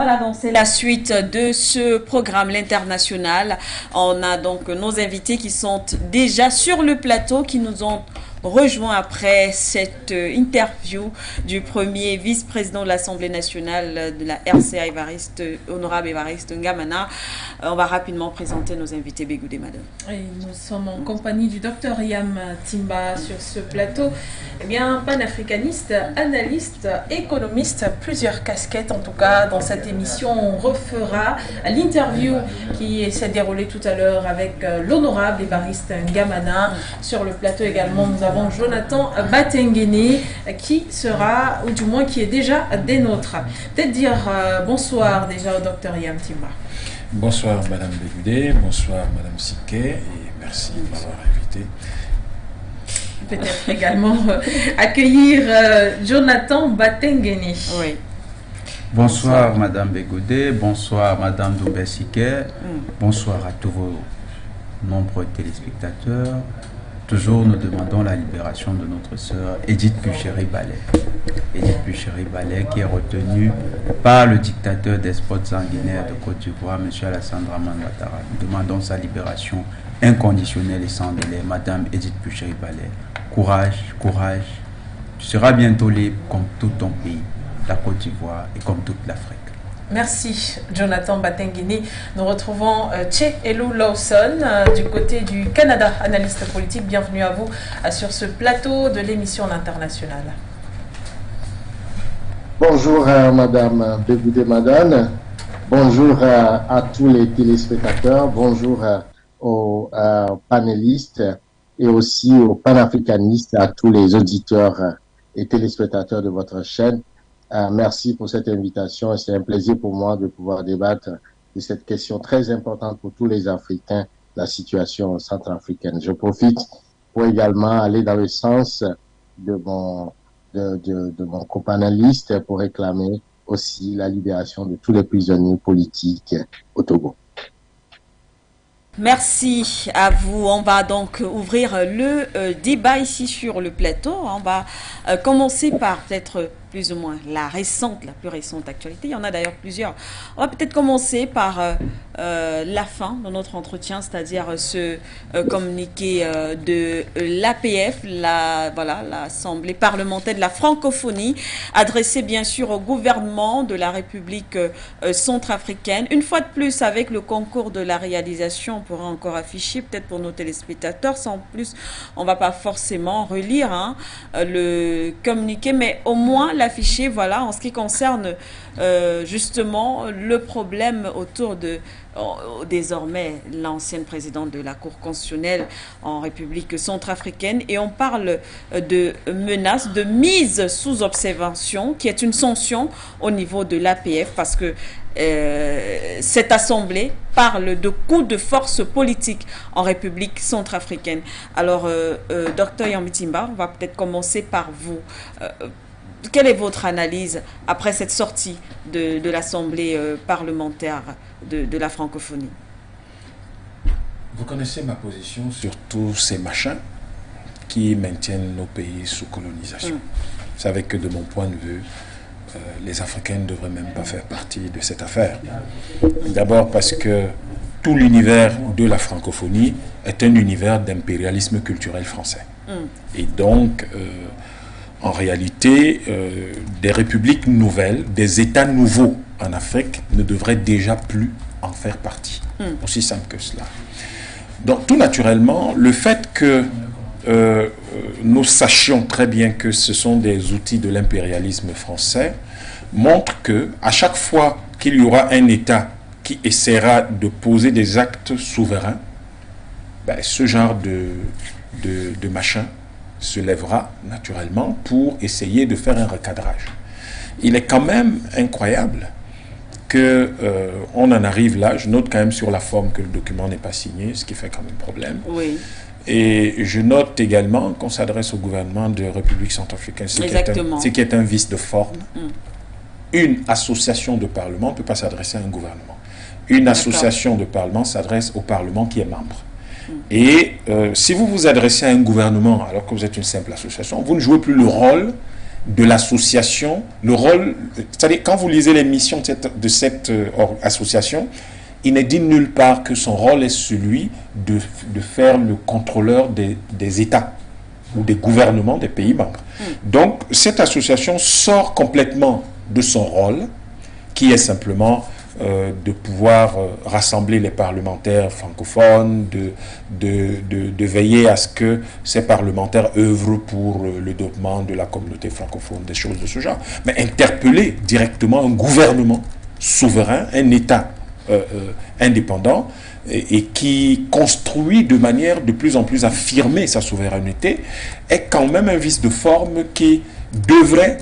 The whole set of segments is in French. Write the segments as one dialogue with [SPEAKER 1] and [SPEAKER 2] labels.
[SPEAKER 1] Voilà, donc c'est la suite de ce programme, l'international. On a donc nos invités qui sont déjà sur le plateau, qui nous ont rejoint après cette interview du premier vice-président de l'Assemblée nationale de la RCA, honorable Évariste Ngamana. On va rapidement présenter nos invités, Bégoudé, madame.
[SPEAKER 2] Et nous sommes en compagnie du docteur Yam Timba sur ce plateau. Eh bien, panafricaniste, analyste, économiste, plusieurs casquettes en tout cas dans cette émission. On refera l'interview qui s'est déroulée tout à l'heure avec l'honorable Évariste Ngamana. Sur le plateau également, nous avons Jonathan Batengene qui sera, ou du moins qui est déjà des nôtres. Peut-être dire bonsoir déjà au docteur Yam Timba.
[SPEAKER 3] Bonsoir Madame Bégoudé, bonsoir Madame Siquet et merci de m'avoir invité.
[SPEAKER 2] Peut-être également accueillir Jonathan Batengene.
[SPEAKER 1] Oui.
[SPEAKER 4] Bonsoir Madame Bégoudé, bonsoir Madame Doubé-Siquet, bonsoir à tous vos nombreux téléspectateurs. Toujours nous demandons la libération de notre sœur Edith Puchéry-Ballet. Edith Puchéry-Ballet qui est retenue par le dictateur despote sanguinaire de Côte d'Ivoire, M. Alassane Dramane Ouattara. Nous demandons sa libération inconditionnelle et sans délai. Madame Edith Puchéry-Ballet, courage, courage. Tu seras bientôt libre comme tout ton pays, la Côte d'Ivoire et comme toute l'Afrique.
[SPEAKER 2] Merci Jonathan Batengene. Nous retrouvons Tché Elou Lawson du côté du Canada, analyste politique. Bienvenue à vous sur ce plateau de l'émission L'International.
[SPEAKER 5] Bonjour Madame Bégoudé Madane, bonjour à tous les téléspectateurs, bonjour aux panélistes et aussi aux panafricanistes, à tous les auditeurs et téléspectateurs de votre chaîne. Merci pour cette invitation. C'est un plaisir pour moi de pouvoir débattre de cette question très importante pour tous les Africains, la situation centrafricaine. Je profite pour également aller dans le sens de mon copanaliste pour réclamer aussi la libération de tous les prisonniers politiques au Togo.
[SPEAKER 1] Merci à vous. On va donc ouvrir le débat ici sur le plateau. On va commencer par peut-être plus ou moins la plus récente actualité. Il y en a d'ailleurs plusieurs. On va peut-être commencer par la fin de notre entretien, c'est-à-dire ce communiqué de l'APF, l'Assemblée parlementaire de la francophonie, adressé bien sûr au gouvernement de la République centrafricaine. Une fois de plus, avec le concours de la réalisation, on pourra encore afficher, peut-être pour nos téléspectateurs, sans plus, on ne va pas forcément relire le communiqué, mais au moins l'afficher, voilà, en ce qui concerne justement le problème autour de désormais l'ancienne présidente de la Cour constitutionnelle en République centrafricaine, et on parle de menace de mise sous observation qui est une sanction au niveau de l'APF parce que cette assemblée parle de coup de force politique en République centrafricaine. Alors, docteur Yam Timba, on va peut-être commencer par vous. Quelle est votre analyse après cette sortie de l'Assemblée parlementaire de la francophonie?
[SPEAKER 3] Vous connaissez ma position sur tous ces machins qui maintiennent nos pays sous colonisation. Vous savez que de mon point de vue, les Africains ne devraient même pas faire partie de cette affaire. D'abord parce que tout l'univers de la francophonie est un univers d'impérialisme culturel français. Et donc, en réalité, des républiques nouvelles, des États nouveaux en Afrique ne devraient déjà plus en faire partie. Aussi simple que cela. Donc, tout naturellement, le fait que nous sachions très bien que ce sont des outils de l'impérialisme français montre que à chaque fois qu'il y aura un État qui essaiera de poser des actes souverains, ce genre de machin se lèvera naturellement pour essayer de faire un recadrage. Il est quand même incroyable que on en arrive là. Je note quand même sur la forme que le document n'est pas signé, ce qui fait quand même problème.
[SPEAKER 1] Oui.
[SPEAKER 3] Et je note également qu'on s'adresse au gouvernement de République centrafricaine, ce qui est un vice de forme. Une association de parlement ne peut pas s'adresser à un gouvernement. Une association de parlement s'adresse au parlement qui est membre. Et si vous vous adressez à un gouvernement alors que vous êtes une simple association, vous ne jouez plus le rôle de l'association, le rôle, c'est-à-dire quand vous lisez les missions de cette association, il n'est dit nulle part que son rôle est celui de faire le contrôleur des États ou des gouvernements des pays membres. Donc, cette association sort complètement de son rôle, qui est simplement de pouvoir rassembler les parlementaires francophones, de veiller à ce que ces parlementaires œuvrent pour le développement de la communauté francophone, des choses de ce genre. Mais interpeller directement un gouvernement souverain, un État indépendant, et qui construit de manière de plus en plus affirmée sa souveraineté, est quand même un vice de forme qui devrait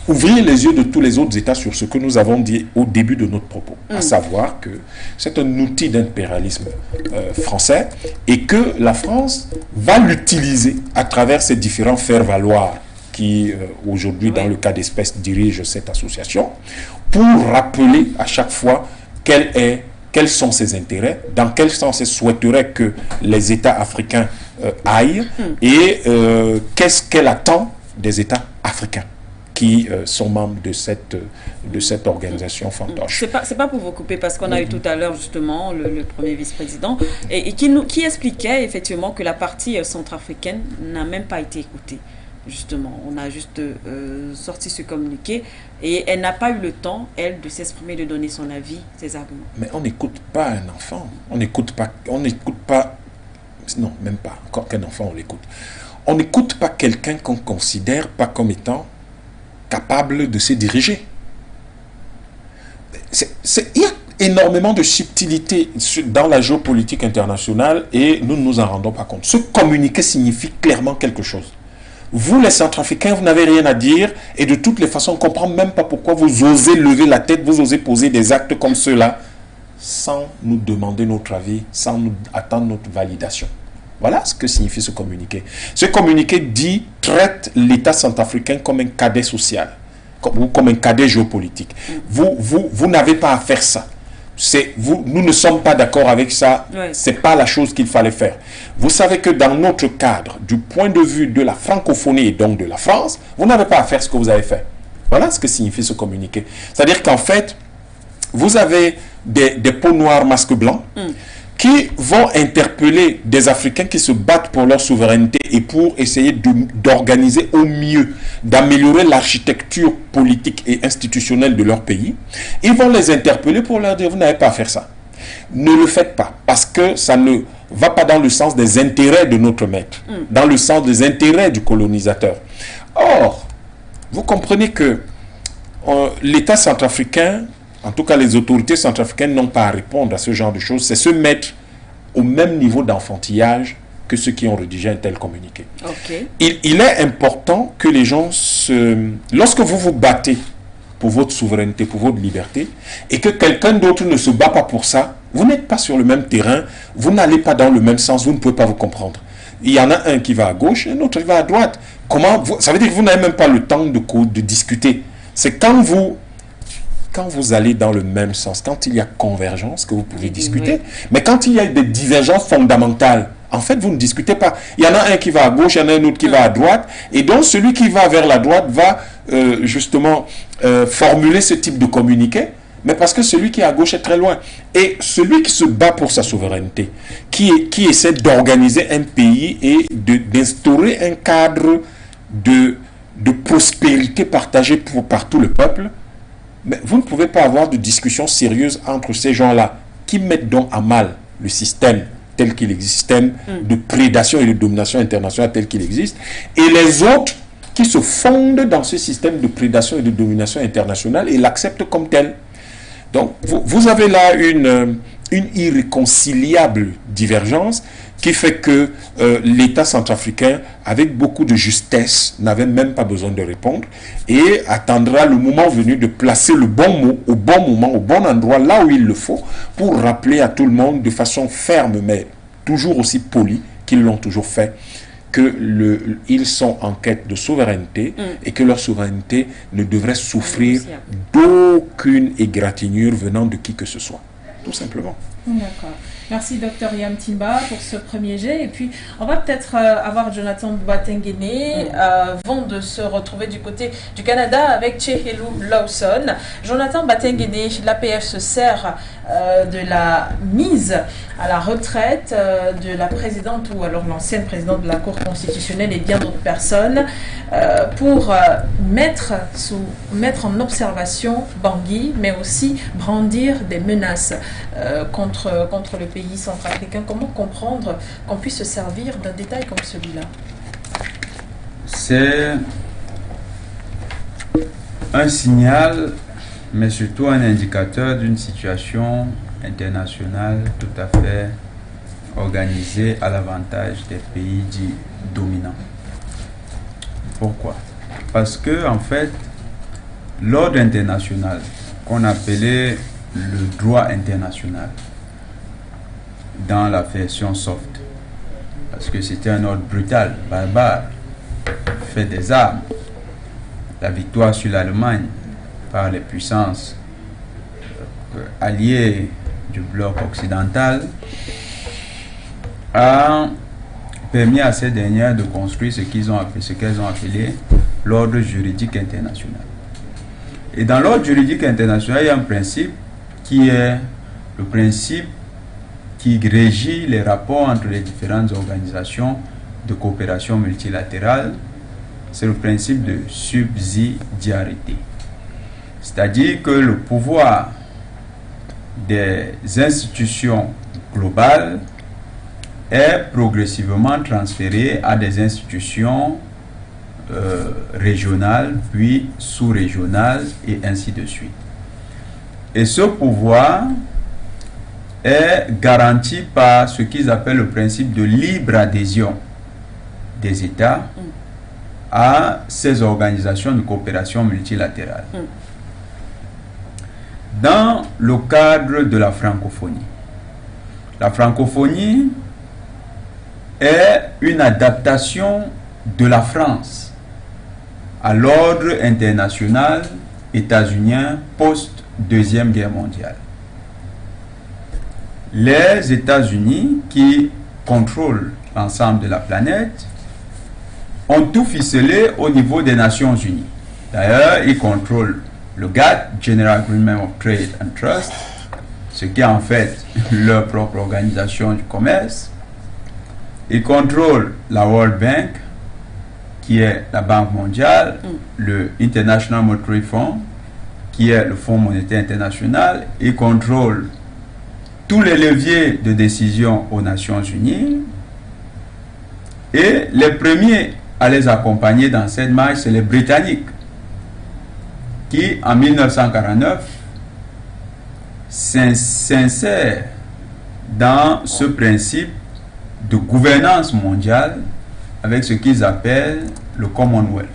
[SPEAKER 3] ouvrir les yeux de tous les autres États sur ce que nous avons dit au début de notre propos, à savoir que c'est un outil d'impérialisme français et que la France va l'utiliser à travers ses différents faire-valoir qui, aujourd'hui, dans le cas d'espèce, dirigent cette association, pour rappeler à chaque fois quels sont ses intérêts, dans quel sens elle souhaiterait que les États africains aillent, et qu'est-ce qu'elle attend des États africains qui sont membres de cette organisation fantoche.
[SPEAKER 1] C'est pas pour vous couper, parce qu'on a eu tout à l'heure justement le premier vice-président et qui expliquait effectivement que la partie centrafricaine n'a même pas été écoutée. Justement, on a juste sorti ce communiqué et elle n'a pas eu le temps, elle, de s'exprimer, de donner son avis, ses arguments.
[SPEAKER 3] Mais on n'écoute pas un enfant, on n'écoute pas, non, même pas, encore qu'un enfant on l'écoute. On n'écoute pas quelqu'un qu'on considère pas comme étant capable de se diriger. Il y a énormément de subtilité dans la géopolitique internationale et nous ne nous en rendons pas compte. Ce communiqué signifie clairement quelque chose. Vous, les Centrafricains, vous n'avez rien à dire et de toutes les façons, on ne comprend même pas pourquoi vous osez lever la tête, vous osez poser des actes comme ceux-là sans nous demander notre avis, sans nous attendre notre validation. Voilà ce que signifie ce communiqué. Ce communiqué traite l'État centrafricain comme un cadet social, comme un cadet géopolitique. Vous n'avez pas à faire ça. Nous ne sommes pas d'accord avec ça, c'est pas la chose qu'il fallait faire. Vous savez que dans notre cadre, du point de vue de la francophonie et donc de la France, vous n'avez pas à faire ce que vous avez fait. Voilà ce que signifie ce communiqué. C'est-à-dire qu'en fait, vous avez des peaux noires masques blancs qui vont interpeller des Africains qui se battent pour leur souveraineté et pour essayer d'organiser au mieux, d'améliorer l'architecture politique et institutionnelle de leur pays. Ils vont les interpeller pour leur dire, vous n'avez pas à faire ça. Ne le faites pas, parce que ça ne va pas dans le sens des intérêts de notre maître, dans le sens des intérêts du colonisateur. Or, vous comprenez que l'État centrafricain, en tout cas les autorités centrafricaines, n'ont pas à répondre à ce genre de choses. C'est se mettre au même niveau d'enfantillage que ceux qui ont rédigé un tel communiqué.
[SPEAKER 1] Okay.
[SPEAKER 3] Il est important que les gens lorsque vous vous battez pour votre souveraineté, pour votre liberté, et que quelqu'un d'autre ne se bat pas pour ça, vous n'êtes pas sur le même terrain, vous n'allez pas dans le même sens, vous ne pouvez pas vous comprendre. Il y en a un qui va à gauche et un autre qui va à droite. Ça veut dire que vous n'avez même pas le temps de discuter. C'est quand vous allez dans le même sens, quand il y a convergence, que vous pouvez discuter. Oui. Mais quand il y a des divergences fondamentales, en fait, vous ne discutez pas. Il y en a un qui va à gauche, il y en a un autre qui va à droite. Et donc, celui qui va vers la droite va justement formuler ce type de communiqué. Mais parce que celui qui est à gauche est très loin. Et celui qui se bat pour sa souveraineté, qui essaie d'organiser un pays et d'instaurer un cadre de prospérité partagée par tout le peuple, mais vous ne pouvez pas avoir de discussion sérieuse entre ces gens-là qui mettent donc à mal le système tel qu'il existe, système de prédation et de domination internationale tel qu'il existe, et les autres qui se fondent dans ce système de prédation et de domination internationale et l'acceptent comme tel. Donc, vous avez là une irréconciliable divergence qui fait que l'État centrafricain, avec beaucoup de justesse, n'avait même pas besoin de répondre et attendra le moment venu de placer le bon mot au bon moment, au bon endroit, là où il le faut, pour rappeler à tout le monde de façon ferme, mais toujours aussi polie qu'ils l'ont toujours fait, qu'ils sont en quête de souveraineté et que leur souveraineté ne devrait souffrir d'aucune égratignure venant de qui que ce soit. Tout simplement.
[SPEAKER 2] D'accord. Merci Dr Yam Timba pour ce premier jet. Et puis on va peut-être avoir Jonathan Batengene avant de se retrouver du côté du Canada avec Chehelou Lawson. Jonathan Batengene, l'APF se sert de la mise à la retraite de la présidente ou alors l'ancienne présidente de la Cour constitutionnelle et bien d'autres personnes pour mettre en observation Bangui, mais aussi brandir des menaces contre le pays centrafricain. Comment comprendre qu'on puisse se servir d'un détail comme celui-là?
[SPEAKER 4] C'est un signal, mais surtout un indicateur d'une situation internationale tout à fait organisée à l'avantage des pays dits dominants. Pourquoi? Parce que, en fait, l'ordre international, qu'on appelait le droit international, dans la version soft, parce que c'était un ordre brutal, barbare, fait des armes, la victoire sur l'Allemagne par les puissances alliées du bloc occidental a permis à ces dernières de construire ce qu'elles ont appelé l'ordre juridique international. Et dans l'ordre juridique international, il y a un principe qui est le principe qui régit les rapports entre les différentes organisations de coopération multilatérale. C'est le principe de subsidiarité. C'est-à-dire que le pouvoir des institutions globales est progressivement transféré à des institutions régionales, puis sous-régionales, et ainsi de suite. Et ce pouvoir est garanti par ce qu'ils appellent le principe de libre adhésion des États à ces organisations de coopération multilatérale. Dans le cadre de la francophonie est une adaptation de la France à l'ordre international états-unien post-Deuxième Guerre mondiale. Les États-Unis, qui contrôlent l'ensemble de la planète, ont tout ficelé au niveau des Nations Unies. D'ailleurs, ils contrôlent le GATT, General Agreement of Trade and Trust, ce qui est en fait leur propre organisation du commerce. Ils contrôlent la World Bank, qui est la Banque mondiale, le International Monetary Fund, qui est le Fonds monétaire international. Ils contrôlent tous les leviers de décision aux Nations Unies. Et les premiers à les accompagner dans cette marche, c'est les Britanniques, qui, en 1949, s'insèrent dans ce principe de gouvernance mondiale avec ce qu'ils appellent le Commonwealth.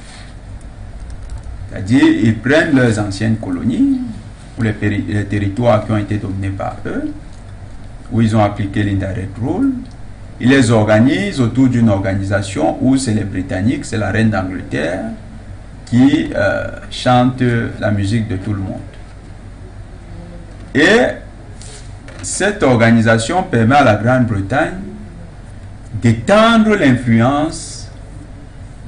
[SPEAKER 4] C'est-à-dire, ils prennent leurs anciennes colonies, ou les territoires qui ont été dominés par eux, où ils ont appliqué l'indirect rule, ils les organisent autour d'une organisation où c'est les Britanniques, c'est la reine d'Angleterre, qui chante la musique de tout le monde. Et cette organisation permet à la Grande-Bretagne d'étendre l'influence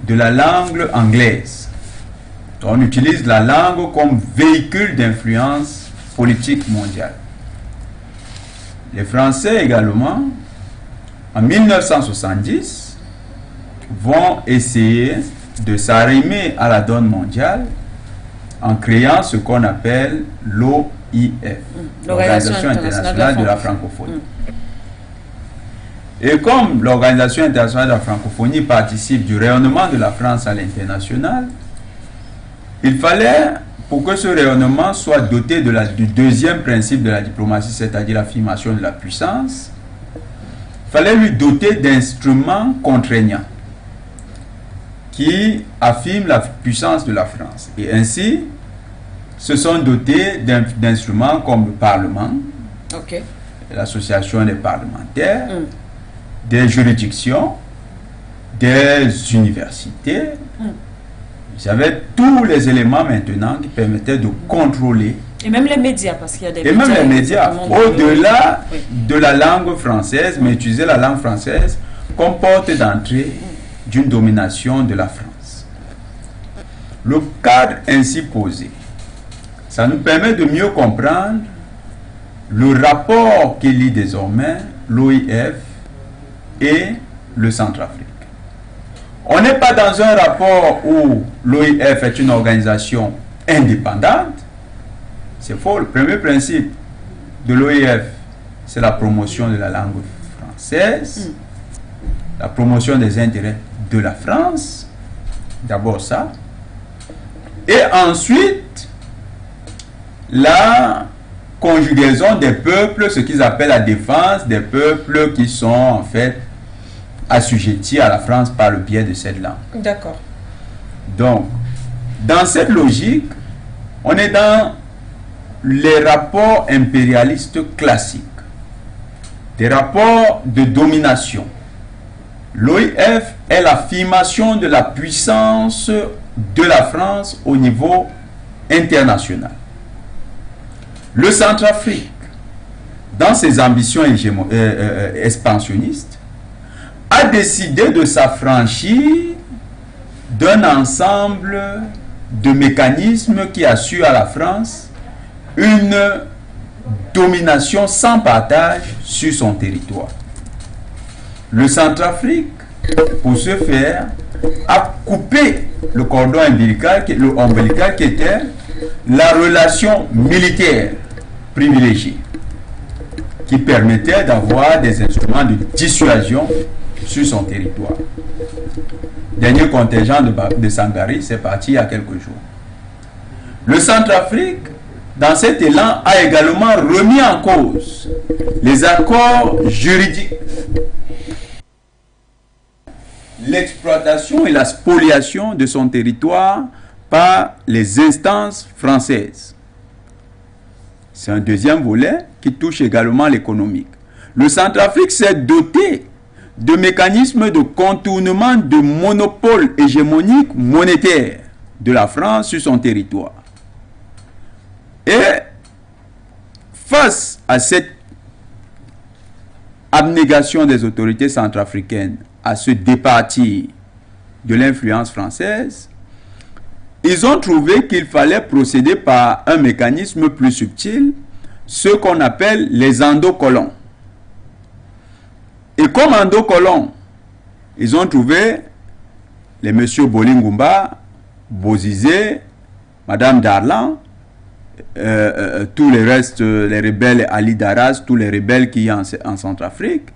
[SPEAKER 4] de la langue anglaise. On utilise la langue comme véhicule d'influence politique mondiale. Les Français également, en 1970, vont essayer de s'arrimer à la donne mondiale en créant ce qu'on appelle l'OIF, l'Organisation internationale de la francophonie. Et comme l'Organisation internationale de la francophonie participe du rayonnement de la France à l'international, il fallait, pour que ce rayonnement soit doté du deuxième principe de la diplomatie, c'est-à-dire l'affirmation de la puissance, il fallait lui doter d'instruments contraignants qui affirment la puissance de la France. Et ainsi, se sont dotés d'instruments comme le Parlement, l'association des parlementaires, des juridictions, des universités, J'avais tous les éléments maintenant qui permettaient de contrôler.
[SPEAKER 1] Et même les médias, parce qu'il y a des
[SPEAKER 4] et
[SPEAKER 1] médias.
[SPEAKER 4] Même les médias, au-delà de la langue française, mais utiliser la langue française comme porte d'entrée d'une domination de la France. Le cadre ainsi posé, ça nous permet de mieux comprendre le rapport qui lie désormais l'OIF et le Centrafrique. On n'est pas dans un rapport où l'OIF est une organisation indépendante. C'est faux. Le premier principe de l'OIF, c'est la promotion de la langue française, la promotion des intérêts de la France. D'abord ça. Et ensuite, la conjugaison des peuples, ce qu'ils appellent la défense des peuples qui sont en fait assujettis à la France par le biais de cette langue.
[SPEAKER 2] D'accord.
[SPEAKER 4] Donc, dans cette logique, on est dans les rapports impérialistes classiques, des rapports de domination. L'OIF est l'affirmation de la puissance de la France au niveau international. Le Centrafrique, dans ses ambitions expansionnistes, a décidé de s'affranchir d'un ensemble de mécanismes qui assurent à la France une domination sans partage sur son territoire. Le Centrafrique, pour ce faire, a coupé le cordon ombilical qui était la relation militaire privilégiée, qui permettait d'avoir des instruments de dissuasion sur son territoire. Dernier contingent de Sangari, c'est parti il y a quelques jours. Le Centrafrique, dans cet élan, a également remis en cause les accords juridiques, l'exploitation et la spoliation de son territoire par les instances françaises. C'est un deuxième volet qui touche également l'économique. Le Centrafrique s'est doté de mécanismes de contournement de monopole hégémonique monétaire de la France sur son territoire. Et face à cette abnégation des autorités centrafricaines à se départir de l'influence française, ils ont trouvé qu'il fallait procéder par un mécanisme plus subtil, ce qu'on appelle les endocolons. Et comme endocolons, ils ont trouvé les messieurs Bolingumba, Bozizé, Madame Darlan, tous les restes, les rebelles Ali Daras, tous les rebelles qui y a en Centrafrique,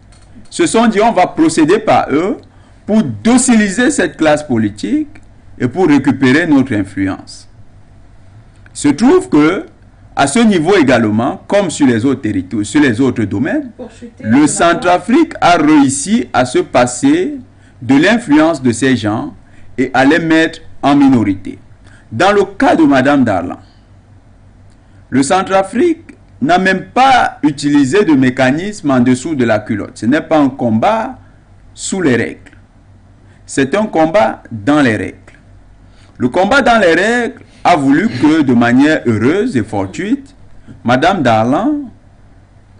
[SPEAKER 4] se sont dit on va procéder par eux pour dociliser cette classe politique et pour récupérer notre influence. Il se trouve que à ce niveau également, comme sur les autres territoires, sur les autres domaines, le Centrafrique a réussi à se passer de l'influence de ces gens et à les mettre en minorité. Dans le cas de Madame Darlan, le Centrafrique n'a même pas utilisé de mécanisme en dessous de la culotte. Ce n'est pas un combat sous les règles. C'est un combat dans les règles. Le combat dans les règles a voulu que, de manière heureuse et fortuite, Madame Darlan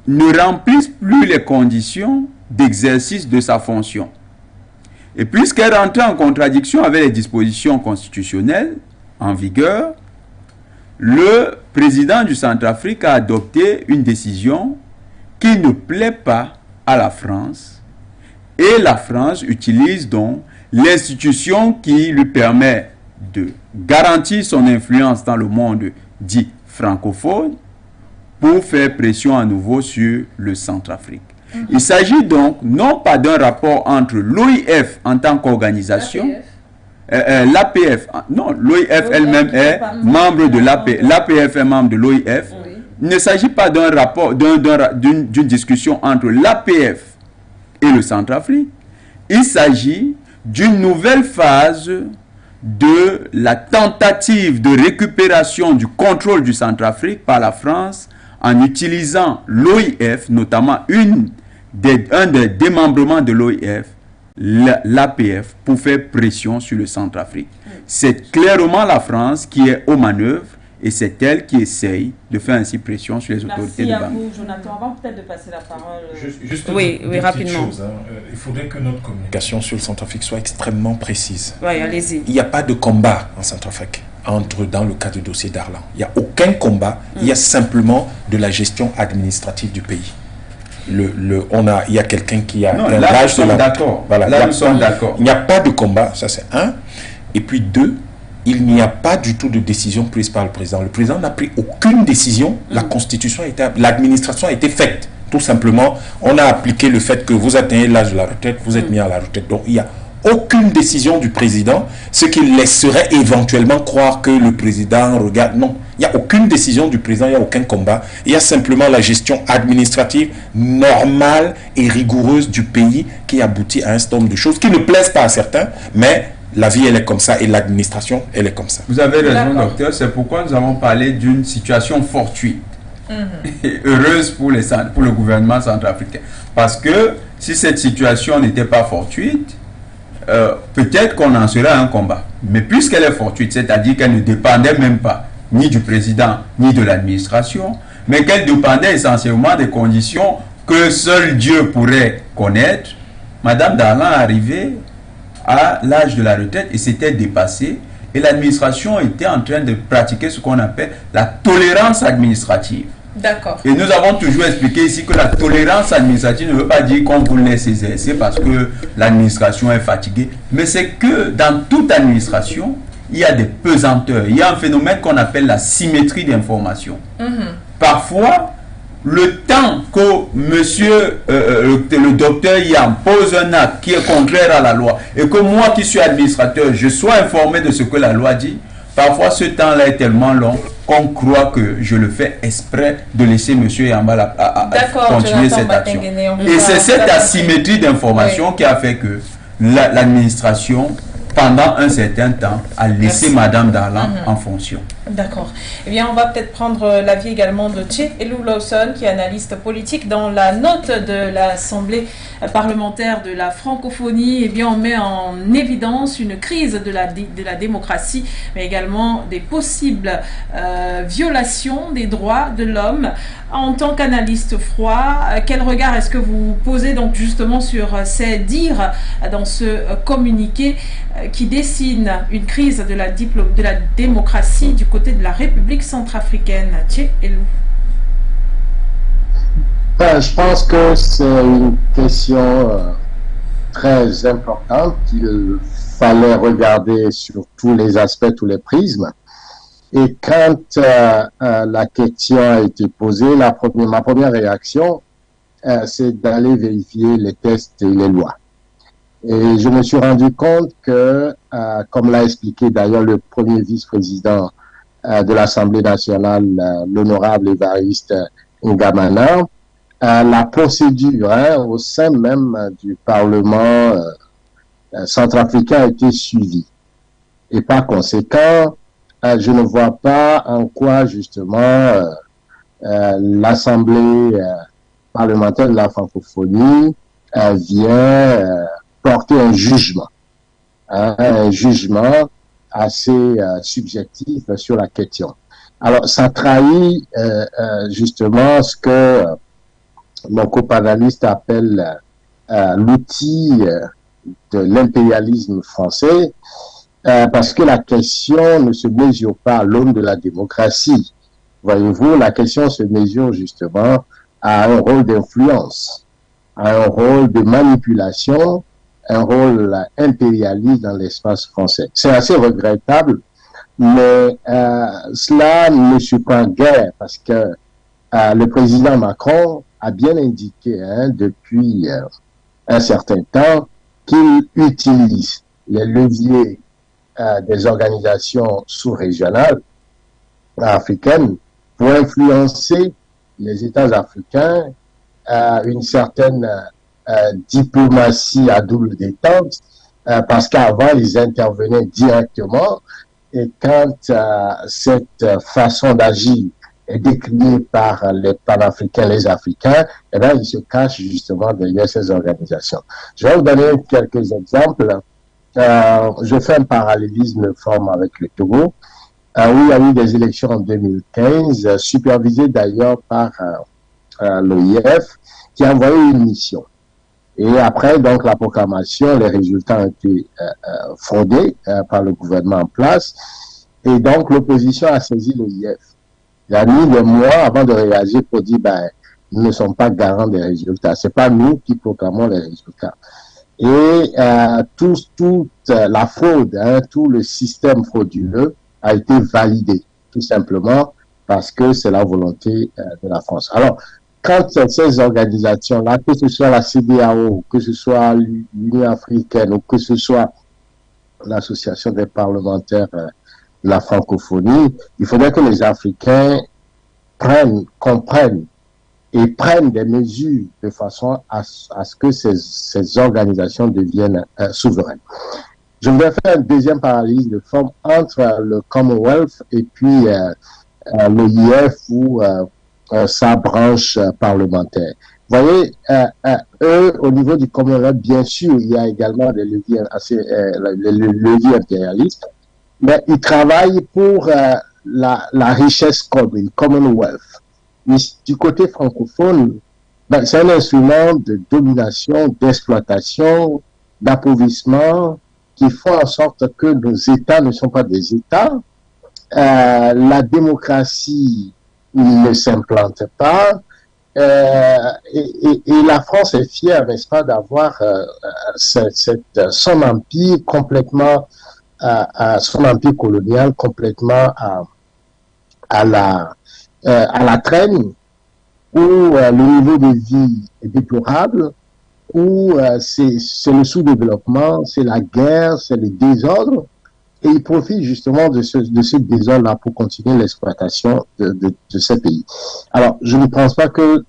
[SPEAKER 4] ne remplisse plus les conditions d'exercice de sa fonction. Et puisqu'elle rentrait en contradiction avec les dispositions constitutionnelles en vigueur, le président du Centrafrique a adopté une décision qui ne plaît pas à la France. Et la France utilise donc l'institution qui lui permet de garantir son influence dans le monde dit francophone pour faire pression à nouveau sur le Centrafrique. Il s'agit donc non pas d'un rapport entre l'OIF en tant qu'organisation, l'APF, non, l'OIF elle-même est membre de l'APF, l'APF est membre de l'OIF. Oui. Il ne s'agit pas d'un rapport, d'une discussion entre l'APF et le Centrafrique. Il s'agit d'une nouvelle phase de la tentative de récupération du contrôle du Centrafrique par la France en utilisant l'OIF, notamment un des démembrements de l'OIF, l'APF pour faire pression sur le Centrafrique. C'est clairement la France qui est aux manœuvres et c'est elle qui essaye de faire ainsi pression sur les autorités de Bangui.
[SPEAKER 1] Merci à vous, Jonathan. Avant peut-être de passer la parole.
[SPEAKER 3] Juste
[SPEAKER 1] oui, rapidement.
[SPEAKER 3] chose, il faudrait que notre communication sur le Centrafrique soit extrêmement précise.
[SPEAKER 1] Oui, allez-y.
[SPEAKER 3] Il n'y a pas de combat en Centrafrique dans le cas du dossier d'Arlan. Il n'y a aucun combat, il y a simplement de la gestion administrative du pays. Il y a quelqu'un qui a
[SPEAKER 4] un là, nous sommes d'accord.
[SPEAKER 3] Voilà,
[SPEAKER 4] là, nous sommes d'accord.
[SPEAKER 3] Il n'y a pas de combat, ça c'est un. Et puis deux, il n'y a pas du tout de décision prise par le président. Le président n'a pris aucune décision. L'administration a été faite. Tout simplement, on a appliqué le fait que vous atteignez l'âge de la retraite, vous êtes mis à la retraite. Donc il n'y a aucune décision du président, ce qui laisserait éventuellement croire que le président regarde. Non, il n'y a aucune décision du président, il n'y a aucun combat. Il y a simplement la gestion administrative normale et rigoureuse du pays qui aboutit à un certain nombre de choses qui ne plaisent pas à certains, mais la vie, elle est comme ça et l'administration, elle est comme ça.
[SPEAKER 4] Vous avez raison, docteur. C'est pourquoi nous avons parlé d'une situation fortuite et heureuse pour le gouvernement centrafricain. Parce que si cette situation n'était pas fortuite, peut-être qu'on en serait à un combat. Mais puisqu'elle est fortuite, c'est-à-dire qu'elle ne dépendait même pas ni du président, ni de l'administration, mais qu'elle dépendait essentiellement des conditions que seul Dieu pourrait connaître, Madame Darlan est arrivée à l'âge de la retraite et s'était dépassée. Et l'administration était en train de pratiquer ce qu'on appelle la tolérance administrative.
[SPEAKER 2] D'accord.
[SPEAKER 4] Et nous avons toujours expliqué ici que la tolérance administrative ne veut pas dire qu'on vous laisse exercer parce que l'administration est fatiguée. Mais c'est que dans toute administration, il y a des pesanteurs. Il y a un phénomène qu'on appelle la symétrie d'information. Parfois, le temps que le docteur Yam pose un acte qui est contraire à la loi et que moi qui suis administrateur, je sois informé de ce que la loi dit, parfois ce temps-là est tellement long qu'on croit que je le fais exprès de laisser M. Yamba continuer cette action. Et c'est cette asymétrie d'information qui a fait que l'administration, pendant un certain temps, a laissé Madame Darlan en fonction.
[SPEAKER 2] D'accord. Eh bien, on va peut-être prendre l'avis également de Tché Elou Lawson, qui est analyste politique. Dans la note de l'Assemblée parlementaire de la francophonie, eh bien, on met en évidence une crise de la démocratie, mais également des possibles violations des droits de l'homme. En tant qu'analyste froid, quel regard est-ce que vous posez donc justement sur ces dires dans ce communiqué qui dessine une crise de la démocratie du côté de la République centrafricaine? Tché Elou.
[SPEAKER 5] Je pense que c'est une question très importante qu'il fallait regarder sur tous les aspects, tous les prismes. Et quand la question a été posée, ma première réaction, c'est d'aller vérifier les textes et les lois. Et je me suis rendu compte que, comme l'a expliqué d'ailleurs le premier vice-président de l'Assemblée nationale, l'honorable Évariste Ngamana, la procédure au sein même du Parlement centrafricain a été suivie. Et par conséquent, je ne vois pas en quoi justement l'Assemblée parlementaire de la francophonie vient porter un jugement assez subjectif sur la question. Alors, ça trahit justement ce que mon copanaliste appelle l'outil de l'impérialisme français, parce que la question ne se mesure pas à l'aune de la démocratie. Voyez-vous, la question se mesure justement à un rôle d'influence, à un rôle de manipulation, un rôle impérialiste dans l'espace français. C'est assez regrettable, mais cela ne surprend guère parce que le président Macron a bien indiqué depuis un certain temps qu'il utilise les leviers des organisations sous-régionales africaines pour influencer les États africains à une certaine diplomatie à double détente, parce qu'avant ils intervenaient directement, et quand cette façon d'agir décriés par les panafricains, les Africains, et là, ils se cachent justement derrière ces organisations. Je vais vous donner quelques exemples. Je fais un parallélisme fort avec le Togo, où il y a eu des élections en 2015, supervisées d'ailleurs par l'OIF, qui a envoyé une mission. Et après, donc, la proclamation, les résultats ont été fraudés par le gouvernement en place. Et donc, l'opposition a saisi l'OIF. Il y a mis des mois avant de réagir pour dire, ben, nous ne sommes pas garants des résultats. C'est pas nous qui proclamons les résultats. Et toute la fraude, tout le système frauduleux a été validé, tout simplement parce que c'est la volonté de la France. Alors, quand ces organisations-là, que ce soit la CEDEAO, que ce soit l'Union africaine ou que ce soit l'Association des parlementaires de la francophonie, il faudrait que les Africains comprennent et prennent des mesures de façon à ce que ces organisations deviennent souveraines. Je voudrais faire un deuxième parallèle de forme entre le Commonwealth et puis l'OIF ou sa branche parlementaire. Vous voyez, eux, au niveau du Commonwealth, bien sûr, il y a également des leviers, leviers impérialistes, mais ils travaillent pour la richesse commune, Commonwealth. Mais du côté francophone, ben, c'est un instrument de domination, d'exploitation, d'appauvrissement, qui font en sorte que nos États ne sont pas des États. La démocratie ne s'implante pas. Et la France est fière, n'est-ce pas, d'avoir son empire complètement, son empire colonial complètement à la traîne, où le niveau de vie est déplorable, où c'est le sous-développement, c'est la guerre, c'est le désordre, et ils profitent justement de ce désordre-là pour continuer l'exploitation de ces pays. Alors, je ne pense pas que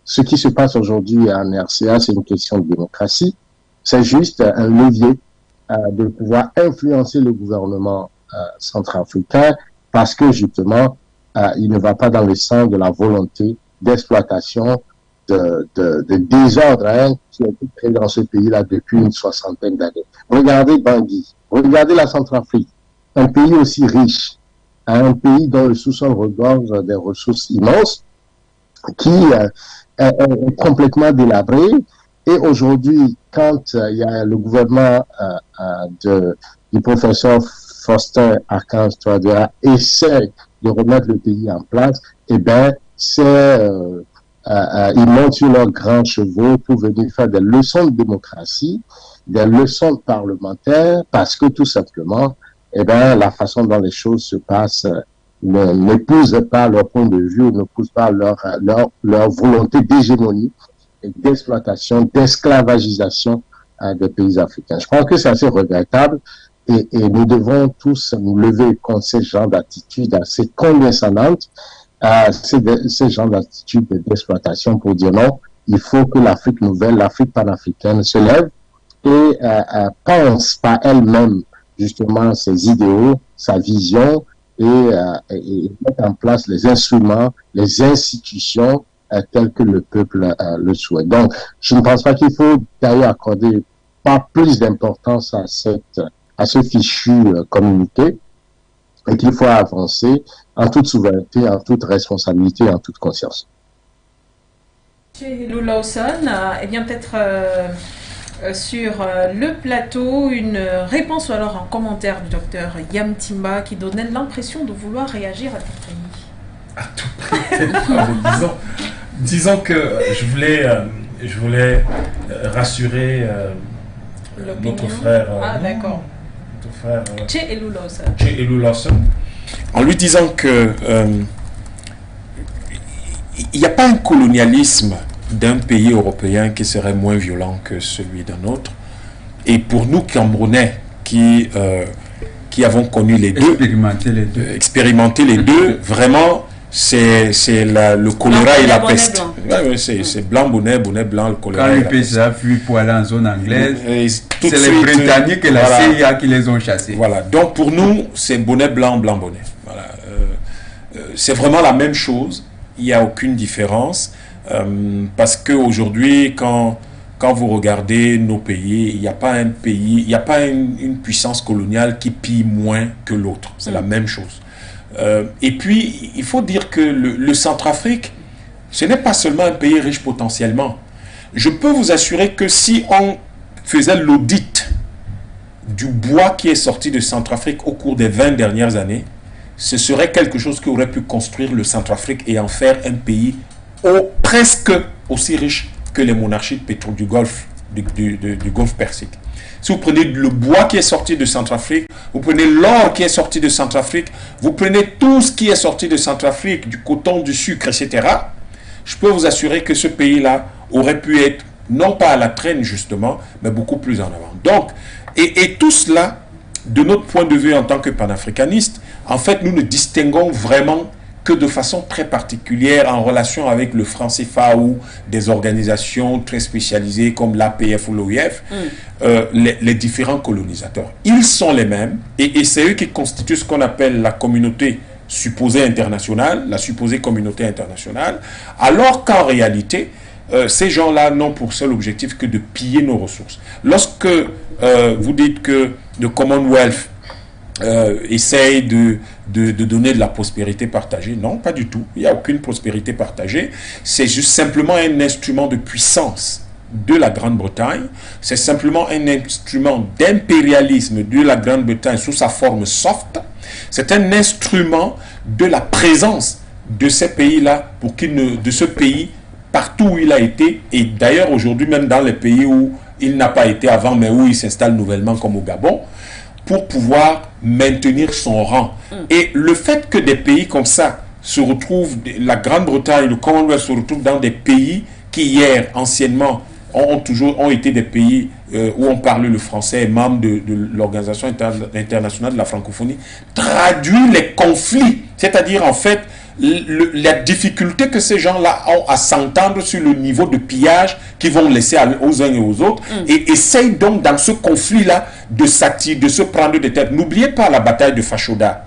[SPEAKER 5] ce qui se passe aujourd'hui en RCA, c'est une question de démocratie, c'est juste un levier de pouvoir influencer le gouvernement centrafricain, parce que justement, il ne va pas dans le sens de la volonté d'exploitation, de désordre qui a été créé dans ce pays-là depuis une soixantaine d'années. Regardez Bangui, regardez la Centrafrique, un pays aussi riche, un pays dont le sous-sol regorge des ressources immenses, qui est complètement délabré. Et aujourd'hui, quand il y a le gouvernement du professeur Faustin Archange Touadéra essaie de remettre le pays en place, eh bien, ils montent sur leurs grands chevaux pour venir faire des leçons de démocratie, des leçons de parlementaires, parce que tout simplement, eh bien, la façon dont les choses se passent n'épouse pas leur point de vue, n'épouse pas leur volonté d'hégémonie et d'exploitation, d'esclavagisation des pays africains. Je pense que c'est assez regrettable et nous devons tous nous lever contre ce genre d'attitude assez condescendante, ces genres d'attitudes d'exploitation pour dire non, il faut que l'Afrique nouvelle, l'Afrique panafricaine se lève et pense par elle-même justement ses idéaux, sa vision et mettre en place les instruments, les institutions telles que le peuple le souhaite. Donc, je ne pense pas qu'il faut d'ailleurs accorder pas plus d'importance à ce fichu communiqué, et qu'il faut avancer en toute souveraineté, en toute responsabilité, en toute conscience.
[SPEAKER 2] Chez Lawson, eh bien peut-être sur le plateau, une réponse ou alors un commentaire du docteur Yam Timba qui donnait l'impression de vouloir réagir à tout prix.
[SPEAKER 3] À tout prix. Disons que je voulais rassurer notre frère.
[SPEAKER 2] D'accord.
[SPEAKER 3] Notre frère.
[SPEAKER 2] Che
[SPEAKER 3] Elou Lawson. En lui disant que il n'y a pas un colonialisme d'un pays européen qui serait moins violent que celui d'un autre. Et pour nous, Camerounais, qui avons connu les deux, expérimenté les deux, vraiment, c'est le choléra et la peste. Ouais, c'est blanc, bonnet blanc, le choléra.
[SPEAKER 4] Quand le pays a fui pour aller en zone anglaise, c'est les Britanniques et la CIA qui les ont chassés.
[SPEAKER 3] Voilà, donc pour nous, c'est bonnet blanc, bonnet. Voilà. c'est vraiment la même chose. Il n'y a aucune différence. Parce qu'aujourd'hui, quand vous regardez nos pays, il n'y a pas un pays, il n'y a pas une puissance coloniale qui pille moins que l'autre. C'est la même chose. Et puis, il faut dire que le Centrafrique, ce n'est pas seulement un pays riche potentiellement. Je peux vous assurer que si on faisait l'audit du bois qui est sorti de Centrafrique au cours des 20 dernières années, ce serait quelque chose qui aurait pu construire le Centrafrique et en faire un pays presque aussi riche que les monarchies de pétrole du Golfe, du Golfe Persique. Si vous prenez le bois qui est sorti de Centrafrique, vous prenez l'or qui est sorti de Centrafrique, vous prenez tout ce qui est sorti de Centrafrique, du coton, du sucre, etc., je peux vous assurer que ce pays-là aurait pu être, non pas à la traîne justement, mais beaucoup plus en avant. Donc, et tout cela, de notre point de vue en tant que panafricanistes, en fait, nous ne distinguons vraiment que de façon très particulière en relation avec le franc CFA ou des organisations très spécialisées comme l'APF ou l'OIF, les différents colonisateurs. Ils sont les mêmes et c'est eux qui constituent ce qu'on appelle la communauté supposée internationale, la supposée communauté internationale, alors qu'en réalité, ces gens-là n'ont pour seul objectif que de piller nos ressources. Lorsque vous dites que le Commonwealth essaye de donner de la prospérité partagée. Non, pas du tout. Il n'y a aucune prospérité partagée. C'est juste simplement un instrument de puissance de la Grande-Bretagne. C'est simplement un instrument d'impérialisme de la Grande-Bretagne sous sa forme soft. C'est un instrument de la présence de ces pays-là, de ce pays partout où il a été, et d'ailleurs aujourd'hui même dans les pays où il n'a pas été avant, mais où il s'installe nouvellement comme au Gabon, pour pouvoir maintenir son rang. Et le fait que des pays comme ça se retrouvent, la Grande-Bretagne, le Commonwealth se retrouvent dans des pays qui hier, anciennement, ont été des pays où on parle le français, membres de l'Organisation internationale de la francophonie, traduit les conflits, c'est-à-dire en fait la difficulté que ces gens-là ont à s'entendre sur le niveau de pillage qu'ils vont laisser aux uns et aux autres, et essayent donc dans ce conflit-là de se prendre des têtes. N'oubliez pas la bataille de Fashoda.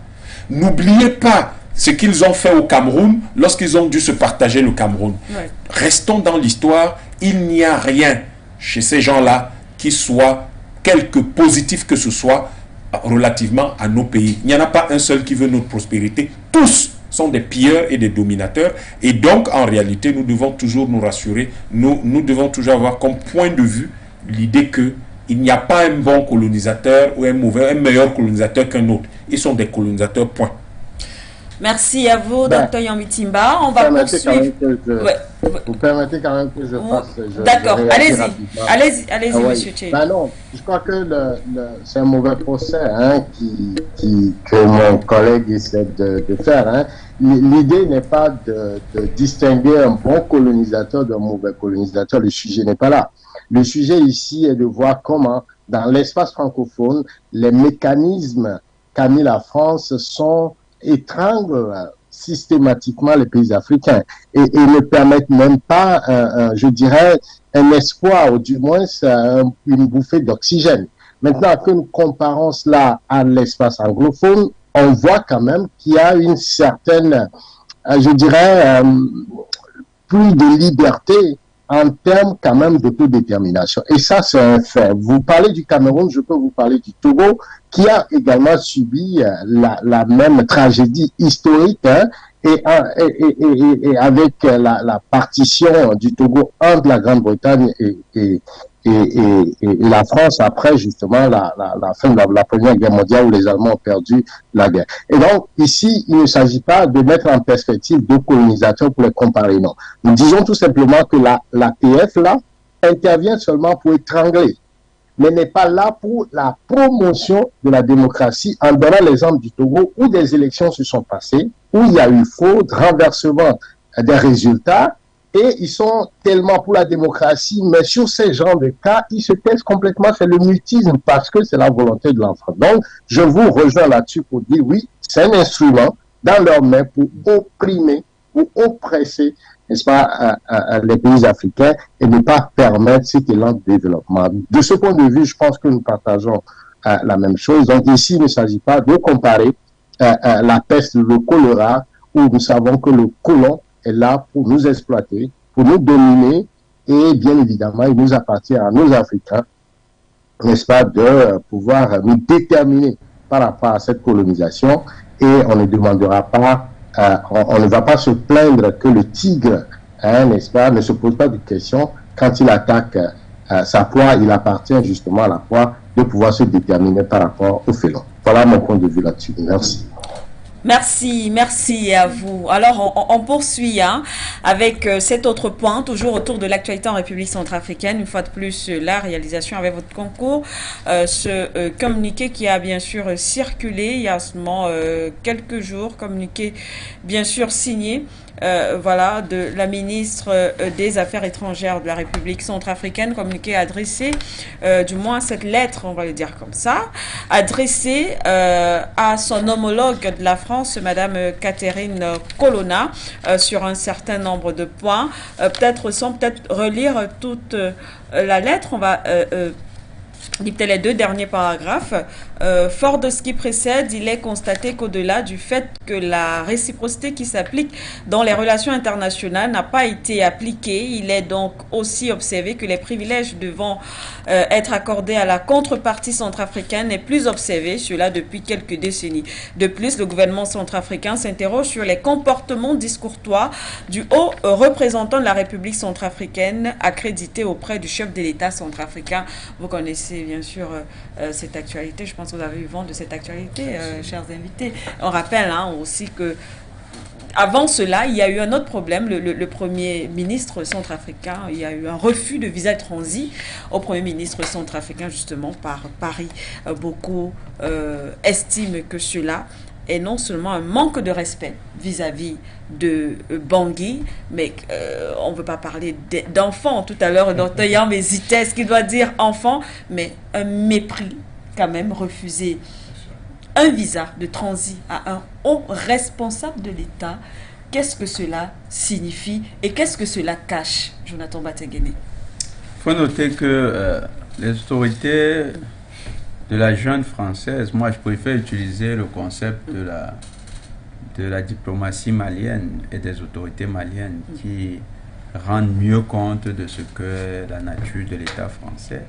[SPEAKER 3] N'oubliez pas ce qu'ils ont fait au Cameroun lorsqu'ils ont dû se partager le Cameroun. Ouais. Restons dans l'histoire. Il n'y a rien chez ces gens-là qui soit quelque positif que ce soit relativement à nos pays. Il n'y en a pas un seul qui veut notre prospérité. Tous sont des pilleurs et des dominateurs. Et donc, en réalité, nous devons toujours nous rassurer. Nous devons toujours avoir comme point de vue l'idée qu'il n'y a pas un bon colonisateur ou un meilleur colonisateur qu'un autre. Ils sont des colonisateurs, point.
[SPEAKER 1] Merci à vous, Dr Yambi Timba. On va poursuivre.
[SPEAKER 5] Vous permettez quand même que je fasse.
[SPEAKER 1] D'accord, allez-y, monsieur Tché.
[SPEAKER 5] Non, je crois que c'est un mauvais procès que mon collègue essaie de faire. Hein. L'idée n'est pas de distinguer un bon colonisateur d'un mauvais colonisateur. Le sujet n'est pas là. Le sujet ici est de voir comment, dans l'espace francophone, les mécanismes qu'a mis la France étranglent systématiquement les pays africains et ne permettent même pas, je dirais, un espoir, ou du moins une bouffée d'oxygène. Maintenant que nous comparons cela à l'espace anglophone, on voit quand même qu'il y a une certaine, je dirais, plus de liberté en termes quand même d'autodétermination. Et ça, c'est un fait. Vous parlez du Cameroun, je peux vous parler du Togo, qui a également subi la même tragédie historique, hein, et avec la partition du Togo entre la Grande-Bretagne et la France après justement la fin de la Première Guerre mondiale où les Allemands ont perdu la guerre. Et donc ici, il ne s'agit pas de mettre en perspective deux colonisateurs pour les comparer, non. Nous disons tout simplement que l'APF là intervient seulement pour étrangler, mais n'est pas là pour la promotion de la démocratie, en donnant l'exemple du Togo où des élections se sont passées, où il y a eu fraude, renversement des résultats, et ils sont tellement pour la démocratie, mais sur ces genres de cas, ils se taisent complètement, c'est le mutisme, parce que c'est la volonté de l'enfant. Donc, je vous rejoins là-dessus pour dire, oui, c'est un instrument dans leurs mains pour opprimer, pour oppresser, n'est-ce pas, les pays africains et ne pas permettre cet élan de développement. De ce point de vue, je pense que nous partageons la même chose. Donc ici, il ne s'agit pas de comparer la peste, le choléra où nous savons que le colon est là pour nous exploiter, pour nous dominer, et bien évidemment, il nous appartient à nous Africains, n'est-ce pas, de pouvoir nous déterminer par rapport à cette colonisation, et on ne demandera pas, on ne va pas se plaindre que le tigre, n'est-ce pas, ne se pose pas de questions quand il attaque sa proie. Il appartient justement à la proie de pouvoir se déterminer par rapport au félon. Voilà mon point de vue là-dessus. Merci.
[SPEAKER 1] Merci à vous. Alors, on poursuit avec cet autre point, toujours autour de l'actualité en République centrafricaine. Une fois de plus, la réalisation avec votre concours. Ce communiqué qui a bien sûr circulé il y a seulement quelques jours, communiqué bien sûr signé. Voilà, de la ministre des Affaires étrangères de la République centrafricaine, communiqué adressé, du moins cette lettre, on va le dire comme ça, adressée à son homologue de la France, Madame Catherine Colonna, sur un certain nombre de points. Sans relire toute la lettre, on va dicter les 2 derniers paragraphes. Fort de ce qui précède, il est constaté qu'au-delà du fait que la réciprocité qui s'applique dans les relations internationales n'a pas été appliquée, il est donc aussi observé que les privilèges devant être accordés à la contrepartie centrafricaine n'est plus observé, cela depuis quelques décennies. De plus, le gouvernement centrafricain s'interroge sur les comportements discourtois du haut représentant de la République centrafricaine accrédité auprès du chef de l'État centrafricain. Vous connaissez bien sûr cette actualité, je pense que vous avez eu vent de cette actualité, chers invités. On rappelle aussi que avant cela, il y a eu un autre problème. Le Premier ministre centrafricain, il y a eu un refus de visa de transit au Premier ministre centrafricain, justement, par Paris. Beaucoup estiment que cela est non seulement un manque de respect vis-à-vis de Bangui, mais on ne veut pas parler d'enfants. Tout à l'heure, Dr. hésitait ce qu'il doit dire enfant, mais un mépris quand même, refuser un visa de transit à un haut responsable de l'État. Qu'est-ce que cela signifie et qu'est-ce que cela cache, Jonathan Batenguene?
[SPEAKER 4] Il faut noter que les autorités de la jeune française, moi je préfère utiliser le concept de la diplomatie malienne et des autorités maliennes qui rendent mieux compte de ce que la nature de l'État français.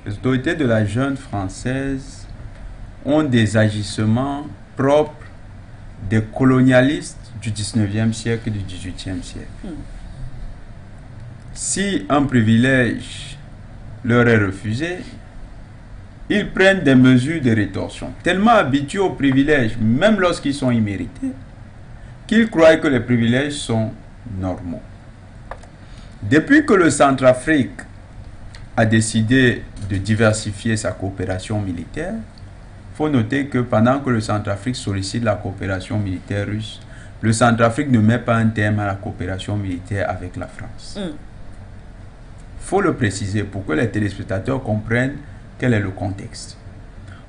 [SPEAKER 4] Les autorités de la jeune française ont des agissements propres des colonialistes du 19e siècle et du 18e siècle. Si un privilège leur est refusé, ils prennent des mesures de rétorsion, tellement habitués aux privilèges, même lorsqu'ils sont immérités, qu'ils croient que les privilèges sont normaux. Depuis que le Centrafrique a décidé de diversifier sa coopération militaire, il faut noter que pendant que le Centrafrique sollicite la coopération militaire russe, le Centrafrique ne met pas un terme à la coopération militaire avec la France. Il faut le préciser pour que les téléspectateurs comprennent quel est le contexte.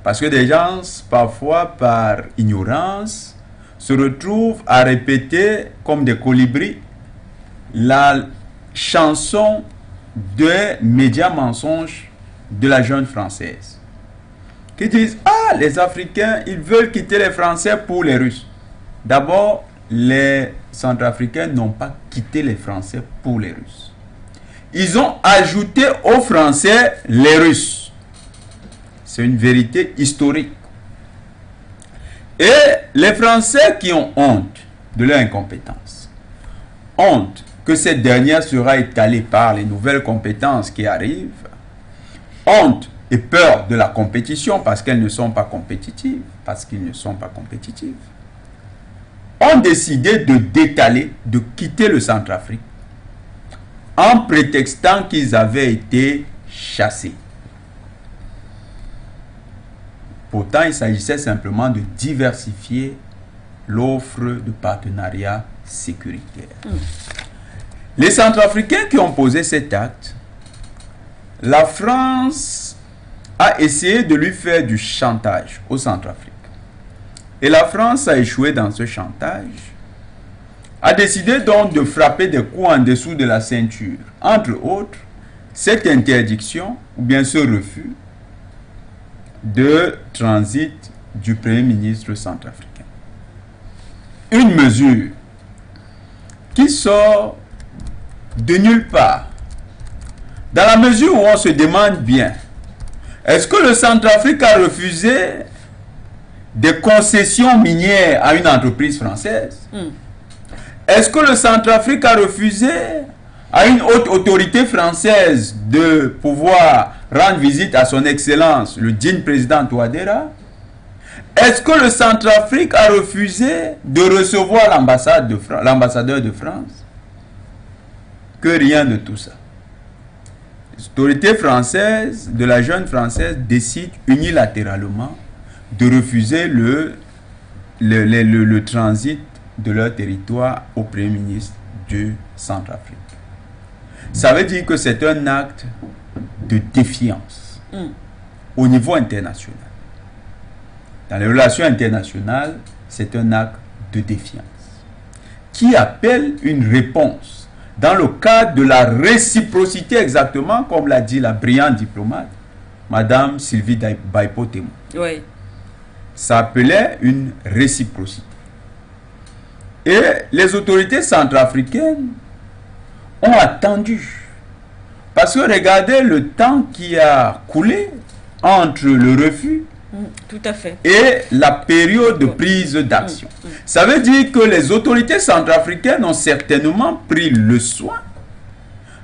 [SPEAKER 4] Parce que des gens, parfois par ignorance, se retrouvent à répéter comme des colibris la chanson des médias mensonges de la jeune française. Qui disent, ah, les Africains, ils veulent quitter les Français pour les Russes. D'abord, les Centrafricains n'ont pas quitté les Français pour les Russes. Ils ont ajouté aux Français les Russes. C'est une vérité historique. Et les Français qui ont honte de leur incompétence, honte que cette dernière sera étalée par les nouvelles compétences qui arrivent, honte et peur de la compétition parce qu'elles ne sont pas compétitives, parce qu'ils ne sont pas compétitifs, ont décidé de décaler, de quitter le Centrafrique en prétextant qu'ils avaient été chassés. Pourtant, il s'agissait simplement de diversifier l'offre de partenariat sécuritaire. Les Centrafricains qui ont posé cet acte, la France a essayé de lui faire du chantage au Centrafrique. Et la France a échoué dans ce chantage, a décidé donc de frapper des coups en dessous de la ceinture. Entre autres, cette interdiction, ou bien ce refus, de transit du Premier ministre centrafricain. une mesure qui sort de nulle part, dans la mesure où on se demande bien, est-ce que le Centrafrique a refusé des concessions minières à une entreprise française? Est-ce que le Centrafrique a refusé à une haute autorité française de pouvoir rendre visite à son excellence, le digne président Touadéra? Est-ce que le Centrafrique a refusé de recevoir l'ambassadeur de France? Que rien de tout ça. L'autorité française, de la jeune française, décide unilatéralement de refuser le transit de leur territoire au Premier ministre du Centrafrique. Ça veut dire que c'est un acte de défiance au niveau international. Dans les relations internationales, c'est un acte de défiance qui appelle une réponse dans le cadre de la réciprocité, exactement comme l'a dit la brillante diplomate, Madame Sylvie Baipo-Témo.
[SPEAKER 1] Oui.
[SPEAKER 4] Ça appelait une réciprocité. Et les autorités centrafricaines ont attendu. Parce que regardez le temps qui a coulé entre le refus
[SPEAKER 1] tout à fait.
[SPEAKER 4] et la période de prise d'action. Ça veut dire que les autorités centrafricaines ont certainement pris le soin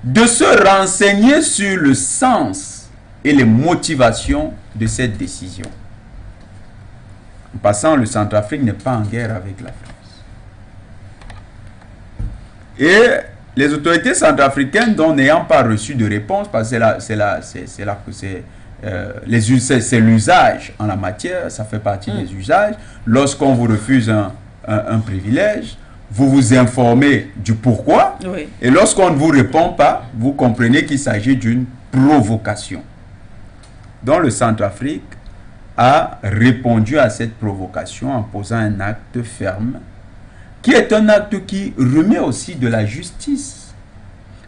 [SPEAKER 4] de se renseigner sur le sens et les motivations de cette décision. En passant, le Centrafrique n'est pas en guerre avec la France. Et les autorités centrafricaines, dont n'ayant pas reçu de réponse, parce que c'est l'usage en la matière, ça fait partie des usages. Lorsqu'on vous refuse un privilège, vous vous informez du pourquoi,
[SPEAKER 1] Oui.
[SPEAKER 4] et lorsqu'on ne vous répond pas, vous comprenez qu'il s'agit d'une provocation. Donc le Centrafrique a répondu à cette provocation en posant un acte ferme, qui est un acte qui remet aussi de la justice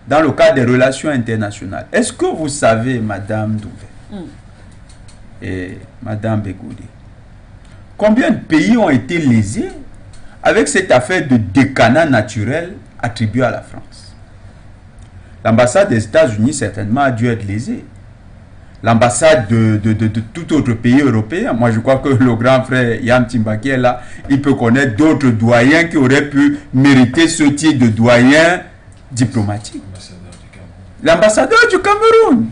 [SPEAKER 4] dans le cadre des relations internationales. Est-ce que vous savez, Madame Douvet et Madame Begoudé, combien de pays ont été lésés avec cette affaire de décanat naturel attribuée à la France? L'ambassade des États-Unis certainement a dû être lésée. L'ambassade de tout autre pays européen. Moi, je crois que le grand frère Yam Timba qui est là, il peut connaître d'autres doyens qui auraient pu mériter ce titre de doyen diplomatique. L'ambassadeur du Cameroun.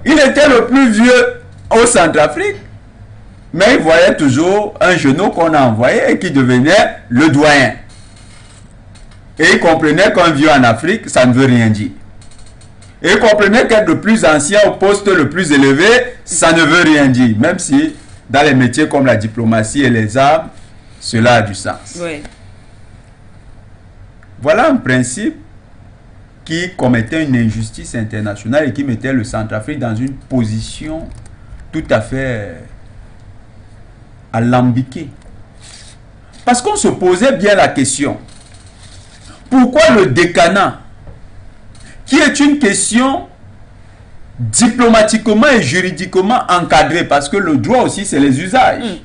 [SPEAKER 4] Il était le plus vieux au Centrafrique, mais il voyait toujours un genou qu'on a envoyé et qui devenait le doyen. Et il comprenait qu'un vieux en Afrique, ça ne veut rien dire. Et il comprenait qu'être le plus ancien au poste le plus élevé, ça ne veut rien dire. Même si, dans les métiers comme la diplomatie et les arts, cela a du sens.
[SPEAKER 1] Oui.
[SPEAKER 4] Voilà un principe qui commettait une injustice internationale et qui mettait le Centrafrique dans une position tout à fait alambiquée. Parce qu'on se posait bien la question, pourquoi le décanat, qui est une question diplomatiquement et juridiquement encadrée, parce que le droit aussi c'est les usages.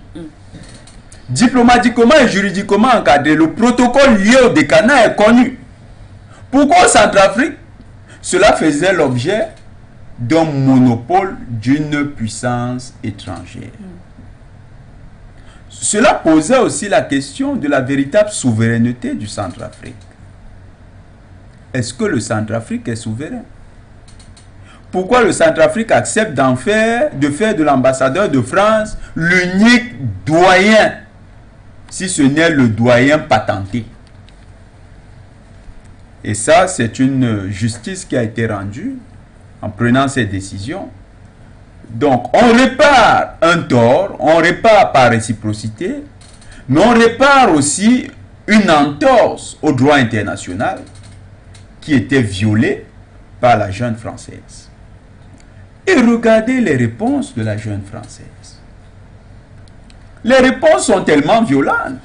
[SPEAKER 4] Diplomatiquement et juridiquement encadré, le protocole lié au décanat est connu. Pourquoi au Centrafrique, cela faisait l'objet d'un monopole d'une puissance étrangère? Cela posait aussi la question de la véritable souveraineté du Centrafrique. Est-ce que le Centrafrique est souverain? Pourquoi le Centrafrique accepte de faire de l'ambassadeur de France l'unique doyen, si ce n'est le doyen patenté? Et ça, c'est une justice qui a été rendue en prenant ces décisions. Donc, on répare un tort, on répare par réciprocité, mais on répare aussi une entorse au droit international qui était violée par la jeune française. Et regardez les réponses de la jeune française. Les réponses sont tellement violentes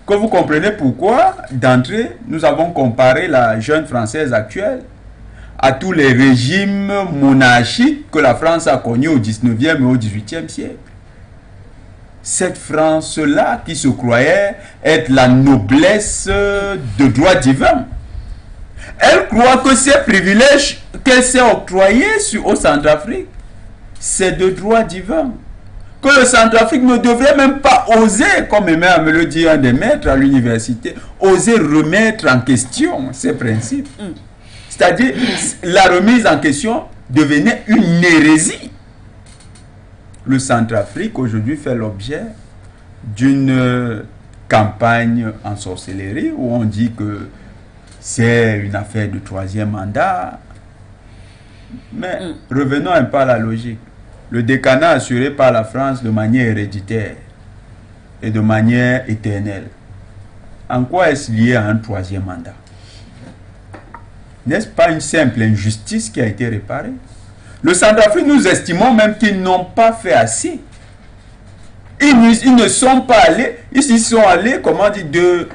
[SPEAKER 4] que vous comprenez pourquoi, d'entrée, nous avons comparé la jeune française actuelle à tous les régimes monarchiques que la France a connus au 19e et au 18e siècle. cette France-là qui se croyait être la noblesse de droit divin. Elle croit que ces privilèges qu'elle s'est octroyés au Centrafrique, c'est de droit divin. Que le Centrafrique ne devrait même pas oser, comme aimait à me le dire un des maîtres à l'université, oser remettre en question ces principes. C'est-à-dire, la remise en question devenait une hérésie. Le Centrafrique aujourd'hui fait l'objet d'une campagne en sorcellerie où on dit que c'est une affaire de troisième mandat. Mais revenons un peu à la logique. Le décanat assuré par la France de manière héréditaire et de manière éternelle, en quoi est-ce lié à un troisième mandat? N'est-ce pas une simple injustice qui a été réparée? Le Centrafrique, nous estimons même qu'ils n'ont pas fait assez. Ils ne sont pas allés, ils y sont allés, comment dire,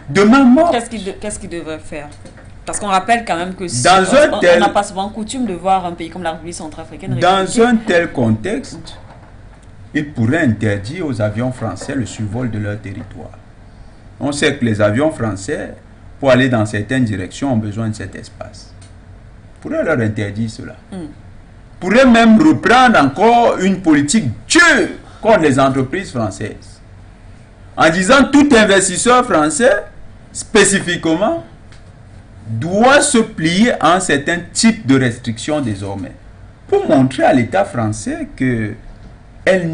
[SPEAKER 4] de main morte.
[SPEAKER 1] Qu'est-ce qu'ils devraient faire? Parce qu'on rappelle quand même que
[SPEAKER 4] on
[SPEAKER 1] n'a pas souvent coutume de voir un pays comme la République centrafricaine.
[SPEAKER 4] Dans un tel contexte, ils pourraient interdire aux avions français le survol de leur territoire. On sait que les avions français, pour aller dans certaines directions, ont besoin de cet espace. Ils pourraient leur interdire cela. Pourrait même reprendre encore une politique dure contre les entreprises françaises. En disant tout investisseur français, spécifiquement, doit se plier à un certain type de restrictions désormais. Pour montrer à l'État français qu'elle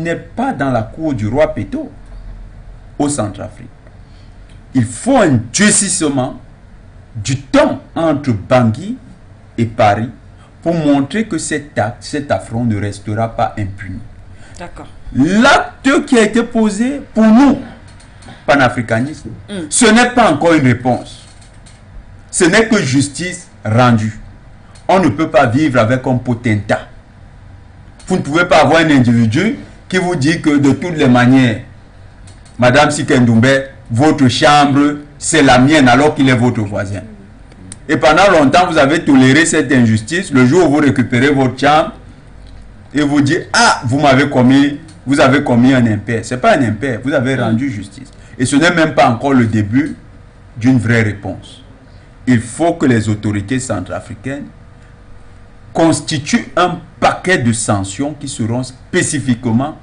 [SPEAKER 4] n'est pas dans la cour du roi Péto au Centrafrique. Il faut un durcissement du temps entre Bangui et Paris pour montrer que cet acte, cet affront ne restera pas impuni.
[SPEAKER 1] D'accord.
[SPEAKER 4] L'acte qui a été posé pour nous, panafricanistes, ce n'est pas encore une réponse. Ce n'est que justice rendue. On ne peut pas vivre avec un potentat. Vous ne pouvez pas avoir un individu qui vous dit que de toutes les manières, Madame Sikendoumbe, votre chambre, c'est la mienne alors qu'il est votre voisin. Et pendant longtemps, vous avez toléré cette injustice. Le jour où vous récupérez votre chambre, et vous dites, ah, vous avez commis un impair. Ce n'est pas un impair, vous avez rendu justice. Et ce n'est même pas encore le début d'une vraie réponse. Il faut que les autorités centrafricaines constituent un paquet de sanctions qui seront spécifiquement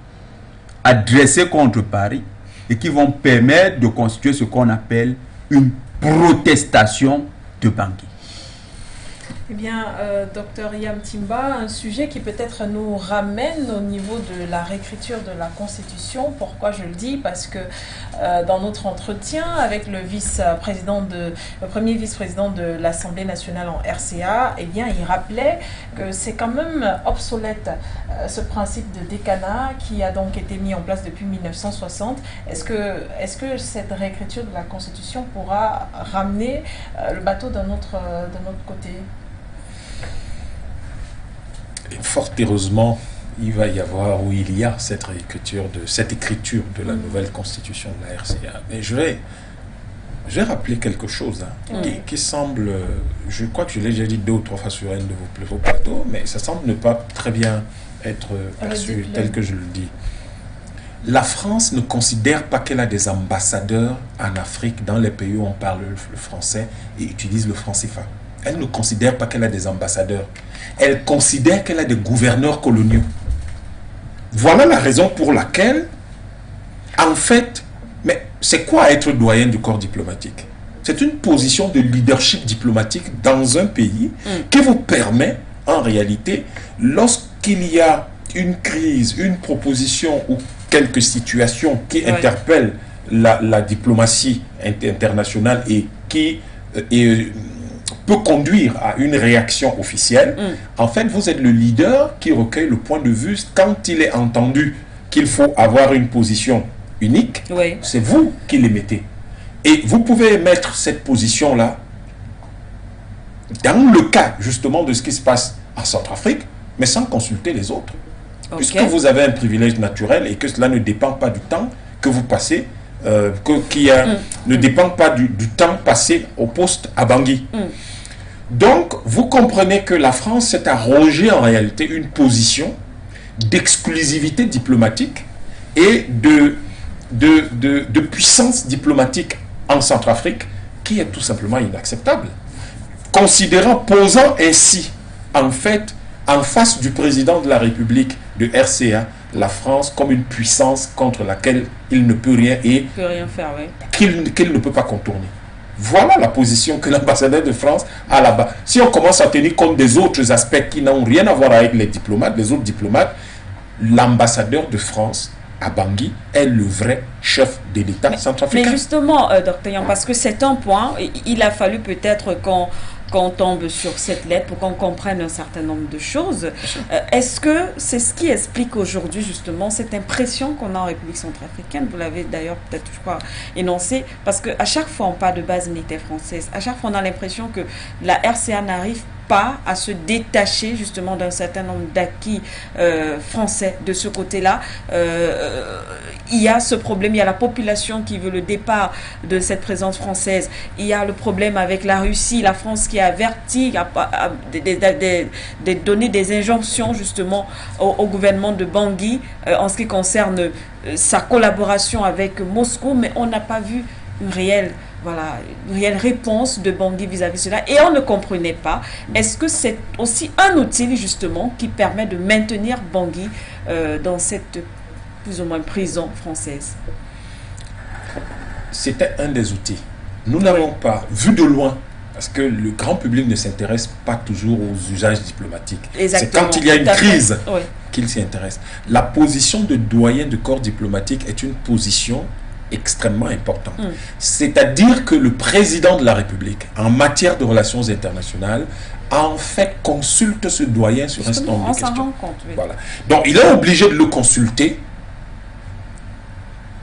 [SPEAKER 4] adressées contre Paris et qui vont permettre de constituer ce qu'on appelle une protestation de Bangui.
[SPEAKER 2] Eh bien, docteur Yam Timba, un sujet qui peut-être nous ramène au niveau de la réécriture de la Constitution. Pourquoi je le dis? Parce que dans notre entretien avec le premier vice-président de l'Assemblée nationale en RCA, eh bien, il rappelait que c'est quand même obsolète ce principe de décanat qui a donc été mis en place depuis 1960. Est-ce que cette réécriture de la Constitution pourra ramener le bateau d'un autre côté?
[SPEAKER 3] Et fort heureusement, il y a cette écriture de la nouvelle constitution de la RCA. Mais je vais rappeler quelque chose qui semble, je crois que je l'ai déjà dit 2 ou 3 fois sur un de vos plateaux, mais ça semble ne pas très bien être perçu tel que je le dis. La France ne considère pas qu'elle a des ambassadeurs en Afrique, dans les pays où on parle le français et utilise le franc CFA. Elle ne considère pas qu'elle a des ambassadeurs. Elle considère qu'elle a des gouverneurs coloniaux. Voilà la raison pour laquelle, en fait, mais c'est quoi être doyen du corps diplomatique? C'est une position de leadership diplomatique dans un pays qui vous permet, en réalité, lorsqu'il y a une crise, une proposition ou quelques situations qui interpellent la diplomatie internationale et qui peut conduire à une réaction officielle, en fait, vous êtes le leader qui recueille le point de vue quand il est entendu qu'il faut avoir une position unique, c'est vous qui l'émettez. Et vous pouvez mettre cette position-là dans le cas, justement, de ce qui se passe en Centrafrique, mais sans consulter les autres. Puisque vous avez un privilège naturel et que cela ne dépend pas du temps que vous passez, ne dépend pas du temps passé au poste à Bangui. Donc, vous comprenez que la France s'est arrogée en réalité une position d'exclusivité diplomatique et de de puissance diplomatique en Centrafrique qui est tout simplement inacceptable. Posant ainsi, en fait, en face du président de la République de RCA, la France comme une puissance contre laquelle il ne peut rien et
[SPEAKER 1] faire, oui.
[SPEAKER 3] qu'il ne peut pas contourner. Voilà la position que l'ambassadeur de France a là-bas. Si on commence à tenir compte des autres aspects qui n'ont rien à voir avec les diplomates, les autres diplomates, l'ambassadeur de France à Bangui est le vrai chef de l'État centrafricain.
[SPEAKER 1] Mais justement, Dr Yang, parce que c'est un point, il a fallu peut-être qu'on tombe sur cette lettre pour qu'on comprenne un certain nombre de choses. Est-ce que c'est ce qui explique aujourd'hui justement cette impression qu'on a en République centrafricaine? Vous l'avez d'ailleurs peut-être, je crois, énoncé, parce qu'à chaque fois on parle de base militaire française, à chaque fois on a l'impression que la RCA n'arrive pas à se détacher justement d'un certain nombre d'acquis français. De ce côté-là, il y a ce problème, il y a la population qui veut le départ de cette présence française, il y a le problème avec la Russie, la France qui a averti, donné des injonctions justement au gouvernement de Bangui en ce qui concerne sa collaboration avec Moscou, mais on n'a pas vu une réelle réponse de Bangui vis-à-vis de cela, et on ne comprenait pas. Est-ce que c'est aussi un outil justement qui permet de maintenir Bangui dans cette plus ou moins prison française?
[SPEAKER 3] C'était un des outils. Nous n'avons pas vu de loin, parce que le grand public ne s'intéresse pas toujours aux usages diplomatiques. C'est quand il y a une crise qu'il s'y intéresse. La position de doyen de corps diplomatique est une position extrêmement importante. C'est-à-dire que le président de la République, en matière de relations internationales, en fait consulte ce doyen sur un certain nombre de questions. Voilà. Donc il est obligé de le consulter.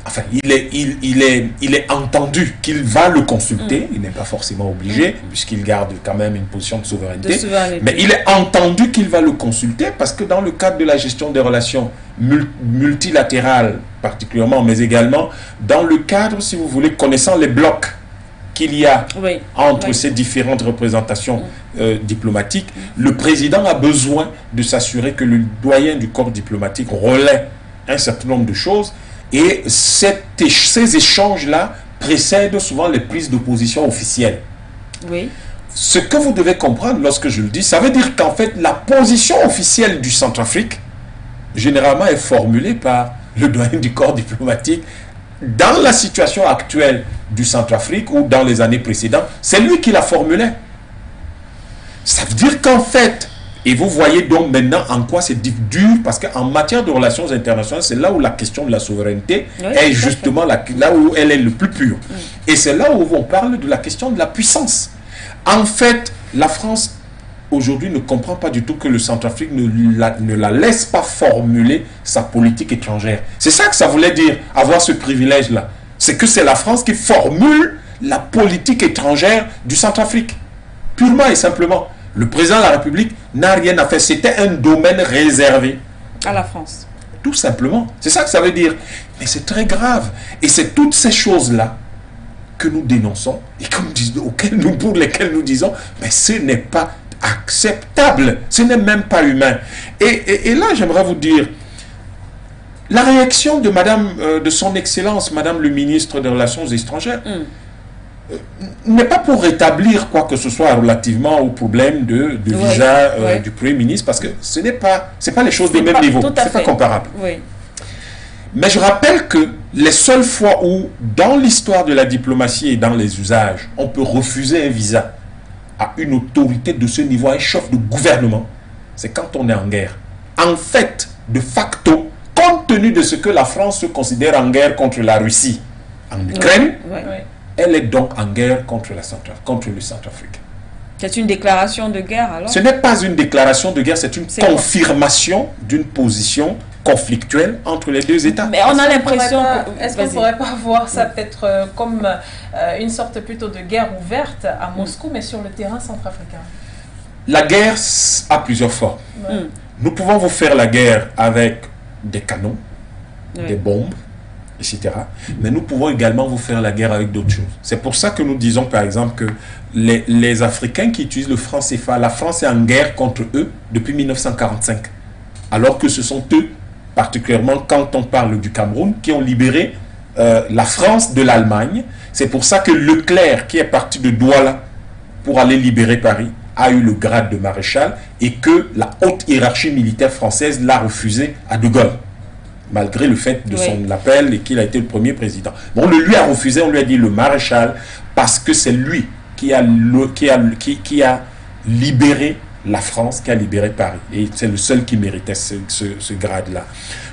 [SPEAKER 3] Enfin, il est entendu qu'il va le consulter. Il n'est pas forcément obligé, puisqu'il garde quand même une position de souveraineté. Mais il est entendu qu'il va le consulter, parce que dans le cadre de la gestion des relations multilatérales, particulièrement, mais également dans le cadre, si vous voulez, connaissant les blocs qu'il y a entre ces différentes représentations diplomatiques, le président a besoin de s'assurer que le doyen du corps diplomatique relaie un certain nombre de choses. Et ces échanges-là précèdent souvent les prises de position officielles.
[SPEAKER 1] Oui.
[SPEAKER 3] Ce que vous devez comprendre lorsque je le dis, ça veut dire qu'en fait, la position officielle du Centrafrique, généralement, est formulée par le doyen du corps diplomatique. Dans la situation actuelle du Centrafrique ou dans les années précédentes, c'est lui qui la formulait. Ça veut dire qu'en fait, et vous voyez donc maintenant en quoi c'est dur, parce qu'en matière de relations internationales, c'est là où la question de la souveraineté est justement là où elle est le plus pure. Et c'est là où on parle de la question de la puissance. En fait, la France, aujourd'hui, ne comprend pas du tout que le Centrafrique ne la laisse pas formuler sa politique étrangère. C'est ça que ça voulait dire, avoir ce privilège-là. C'est que c'est la France qui formule la politique étrangère du Centrafrique. Purement et simplement. Le président de la République n'a rien à faire. C'était un domaine réservé
[SPEAKER 1] à la France.
[SPEAKER 3] Tout simplement. C'est ça que ça veut dire. Mais c'est très grave. Et c'est toutes ces choses-là que nous dénonçons et pour lesquelles nous disons, mais ce n'est pas acceptable. Ce n'est même pas humain. Et là, j'aimerais vous dire, la réaction de de son Excellence, Madame le ministre des Relations étrangères, n'est pas pour rétablir quoi que ce soit relativement au problème de visa du Premier ministre, parce que ce n'est pas les choses des mêmes niveaux, c'est pas comparable. Mais je rappelle que les seules fois où, dans l'histoire de la diplomatie et dans les usages, on peut refuser un visa à une autorité de ce niveau, à un chef de gouvernement, c'est quand on est en guerre. En fait, de facto, compte tenu de ce que la France se considère en guerre contre la Russie en Ukraine, elle est donc en guerre contre le Centrafrique.
[SPEAKER 1] C'est une déclaration de guerre alors?
[SPEAKER 3] Ce n'est pas une déclaration de guerre, c'est une confirmation d'une position conflictuelle entre les deux États.
[SPEAKER 1] Mais on a l'impression...
[SPEAKER 2] Est-ce qu'on ne pourrait pas voir ça peut-être comme une sorte plutôt de guerre ouverte à Moscou, mais sur le terrain centrafricain?
[SPEAKER 3] La guerre a plusieurs formes. Nous pouvons vous faire la guerre avec des canons, des bombes, etc. Mais nous pouvons également vous faire la guerre avec d'autres choses. C'est pour ça que nous disons par exemple que les Africains qui utilisent le franc CFA, la France est en guerre contre eux depuis 1945. Alors que ce sont eux, particulièrement quand on parle du Cameroun, qui ont libéré la France de l'Allemagne. C'est pour ça que Leclerc, qui est parti de Douala pour aller libérer Paris, a eu le grade de maréchal et que la haute hiérarchie militaire française l'a refusé à De Gaulle, malgré le fait de son appel et qu'il a été le premier président. Bon, on le lui a refusé, on lui a dit le maréchal, parce que c'est lui qui a libéré la France, qui a libéré Paris. Et c'est le seul qui méritait ce grade-là.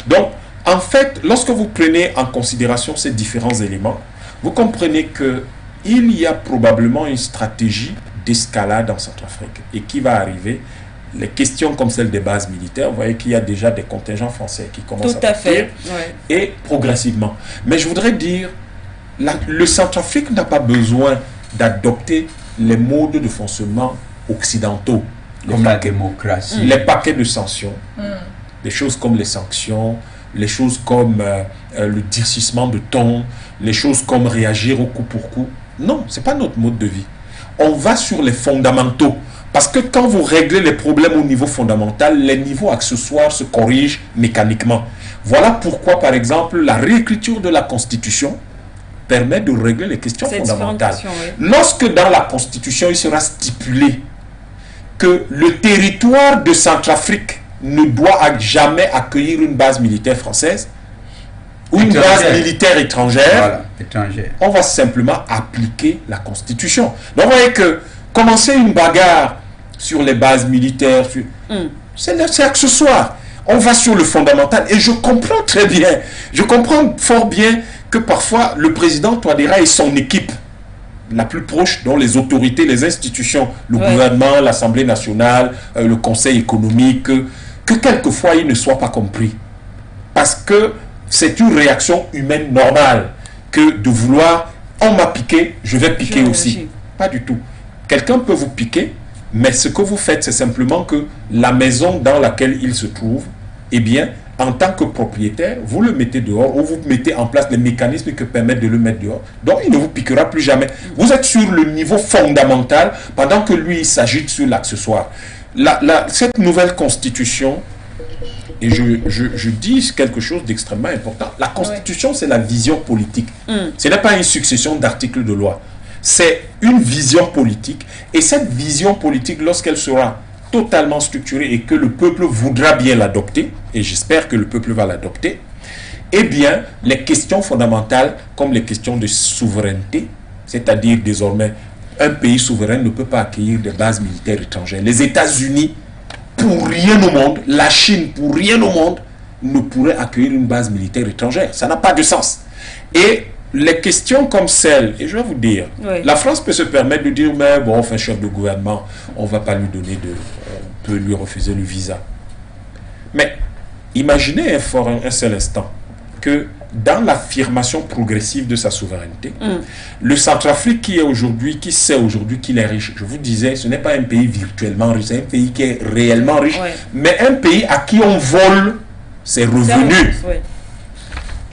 [SPEAKER 3] Donc, en fait, lorsque vous prenez en considération ces différents éléments, vous comprenez qu'il y a probablement une stratégie d'escalade en Centrafrique et qui va arriver. Les questions comme celle des bases militaires, vous voyez qu'il y a déjà des contingents français qui commencent à partir, et progressivement. Mais je voudrais dire, le Centrafrique n'a pas besoin d'adopter les modes de fonctionnement occidentaux.
[SPEAKER 4] Comme la démocratie.
[SPEAKER 3] Les paquets de sanctions, des choses comme les sanctions, les choses comme le durcissement de ton, les choses comme réagir au coup pour coup. Non, ce n'est pas notre mode de vie. On va sur les fondamentaux. Parce que quand vous réglez les problèmes au niveau fondamental, les niveaux accessoires se corrigent mécaniquement. Voilà pourquoi, par exemple, la réécriture de la Constitution permet de régler les questions fondamentales. Lorsque dans la Constitution, il sera stipulé que le territoire de Centrafrique ne doit jamais accueillir une base militaire française ou une base militaire étrangère, on va simplement appliquer la Constitution. Donc vous voyez que commencer une bagarre sur les bases militaires, c'est accessoire. On va sur le fondamental. Et je comprends très bien, je comprends fort bien que parfois le président Touadéra et son équipe la plus proche, dont les autorités, les institutions, le gouvernement, l'Assemblée nationale, le Conseil économique, que quelquefois ils ne soient pas compris. Parce que c'est une réaction humaine normale que de vouloir, on m'a piqué, je vais piquer aussi. Pas du tout. Quelqu'un peut vous piquer, mais ce que vous faites, c'est simplement que la maison dans laquelle il se trouve, eh bien, en tant que propriétaire, vous le mettez dehors ou vous mettez en place les mécanismes qui permettent de le mettre dehors. Donc, il ne vous piquera plus jamais. Vous êtes sur le niveau fondamental pendant que lui, il s'agite sur l'accessoire. Cette nouvelle constitution, et je dis quelque chose d'extrêmement important, la constitution, c'est la vision politique. Ce n'est pas une succession d'articles de loi. C'est une vision politique. Et cette vision politique, lorsqu'elle sera totalement structurée et que le peuple voudra bien l'adopter, et j'espère que le peuple va l'adopter, eh bien, les questions fondamentales, comme les questions de souveraineté, c'est-à-dire désormais, un pays souverain ne peut pas accueillir des bases militaires étrangères. Les États-Unis, pour rien au monde, la Chine, pour rien au monde, ne pourrait accueillir une base militaire étrangère. Ça n'a pas de sens. Et les questions comme celle, et je vais vous dire, la France peut se permettre de dire, mais bon, enfin, chef de gouvernement, on ne va pas lui donner on peut lui refuser le visa. Mais imaginez un seul instant que dans l'affirmation progressive de sa souveraineté, le Centrafrique qui sait aujourd'hui qu'il est riche, je vous disais, ce n'est pas un pays virtuellement riche, c'est un pays qui est réellement riche, mais un pays à qui on vole ses revenus.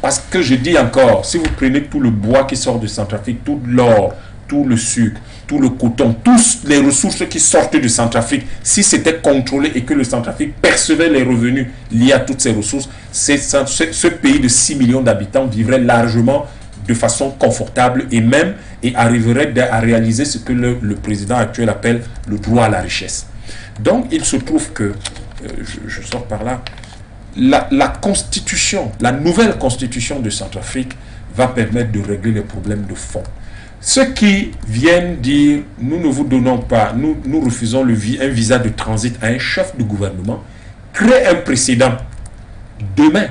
[SPEAKER 3] Parce que je dis encore, si vous prenez tout le bois qui sort de Centrafrique, tout l'or, tout le sucre, tout le coton, toutes les ressources qui sortent de Centrafrique, si c'était contrôlé et que le Centrafrique percevait les revenus liés à toutes ces ressources, ce pays de 6 millions d'habitants vivrait largement de façon confortable et arriverait à réaliser ce que le président actuel appelle le droit à la richesse. Donc il se trouve que, je sors par là, la constitution, la nouvelle constitution de Centrafrique va permettre de régler les problèmes de fond. Ceux qui viennent dire, nous ne vous donnons pas, nous refusons un visa de transit à un chef de gouvernement, crée un précédent. Demain,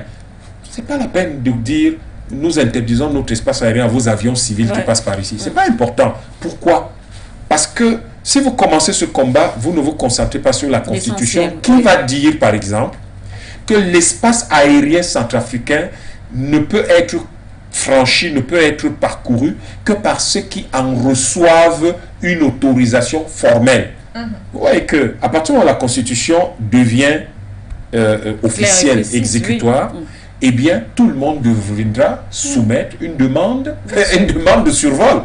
[SPEAKER 3] ce n'est pas la peine de dire, nous interdisons notre espace aérien à vos avions civils qui passent par ici. Ce n'est pas important. Pourquoi? Parce que si vous commencez ce combat, vous ne vous concentrez pas sur la constitution qui va dire, par exemple, que l'espace aérien centrafricain ne peut être franchi, ne peut être parcouru que par ceux qui en reçoivent une autorisation formelle. Vous voyez qu'à partir du moment où la Constitution devient officielle, exécutoire, eh bien, tout le monde devra soumettre une demande de survol.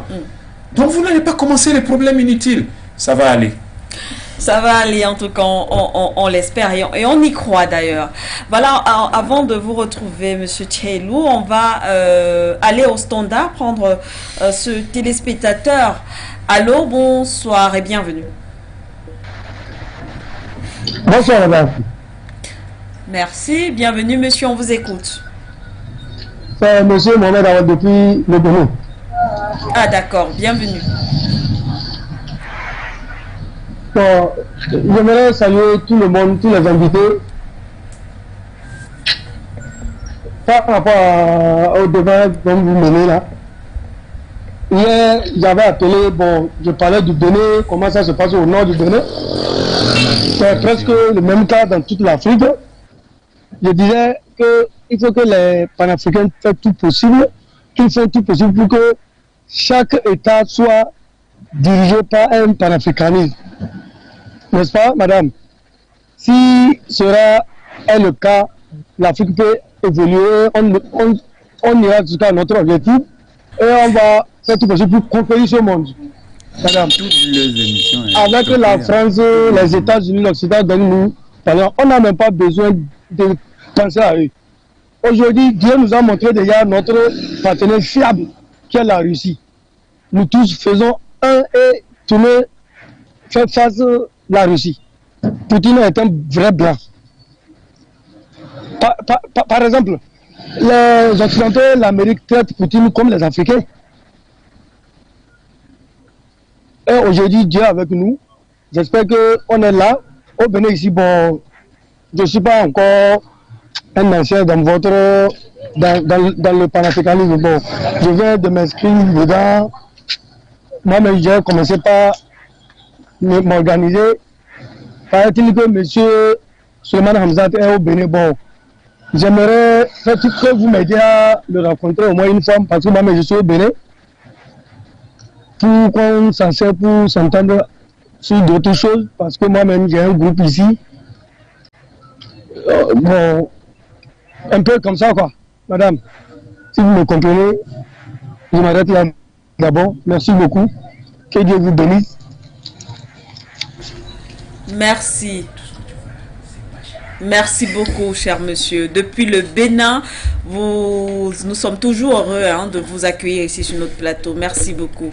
[SPEAKER 3] Donc, vous n'allez pas commencer les problèmes inutiles. Ça va aller.
[SPEAKER 1] Ça va aller, en tout cas, on l'espère et on y croit d'ailleurs. Voilà, avant de vous retrouver, Monsieur Tchelou, on va aller au standard, prendre ce téléspectateur. Allô, bonsoir et bienvenue.
[SPEAKER 6] Bonsoir, madame.
[SPEAKER 1] Merci, bienvenue, monsieur, on vous écoute.
[SPEAKER 6] C'est monsieur Mohamed Awad depuis le Bénin.
[SPEAKER 1] Ah, d'accord, bienvenue.
[SPEAKER 6] Bon, j'aimerais saluer tout le monde, tous les invités. Par rapport au débat dont vous menez là. Hier, j'avais appelé, bon, je parlais du Bénin, comment ça se passe au nord du Bénin. C'est presque le même cas dans toute l'Afrique. Je disais qu'il faut que les panafricains fassent tout possible, qu'ils fassent tout possible pour que chaque État soit dirigé par un panafricanisme. N'est-ce pas, madame? Si cela est le cas, l'Afrique peut évoluer, on ira jusqu'à notre objectif et on va faire tout possible pour conquérir ce monde. Madame, avec la France, les États-Unis, l'Occident, nous, on n'a même pas besoin de penser à eux. Aujourd'hui, Dieu nous a montré déjà notre partenaire fiable, qui est la Russie. Nous tous faisons un et tourner, faire face à la Russie. Poutine est un vrai blanc. Par exemple, les Occidentaux, l'Amérique traite Poutine comme les Africains. Et aujourd'hui, Dieu est avec nous. J'espère qu'on est là. Au Bénin ici, bon, je ne suis pas encore un ancien dans le panafricanisme. Bon, je viens de m'inscrire dedans. Moi-même, j'ai commencé par m'organiser. Paraît-il que M. Suleiman Hamzat est au Bénin. Bon, j'aimerais que vous m'aidiez à le rencontrer au moins une fois, parce que moi-même, je suis au Bénin. Pour qu'on s'en sert pour s'entendre sur d'autres choses, parce que moi-même j'ai un groupe ici. Bon, un peu comme ça quoi, madame. Si vous me comprenez, je m'arrête là d'abord. Merci beaucoup. Que Dieu vous bénisse.
[SPEAKER 1] Merci. Merci beaucoup, cher monsieur. Depuis le Bénin, nous sommes toujours heureux de vous accueillir ici sur notre plateau. Merci beaucoup.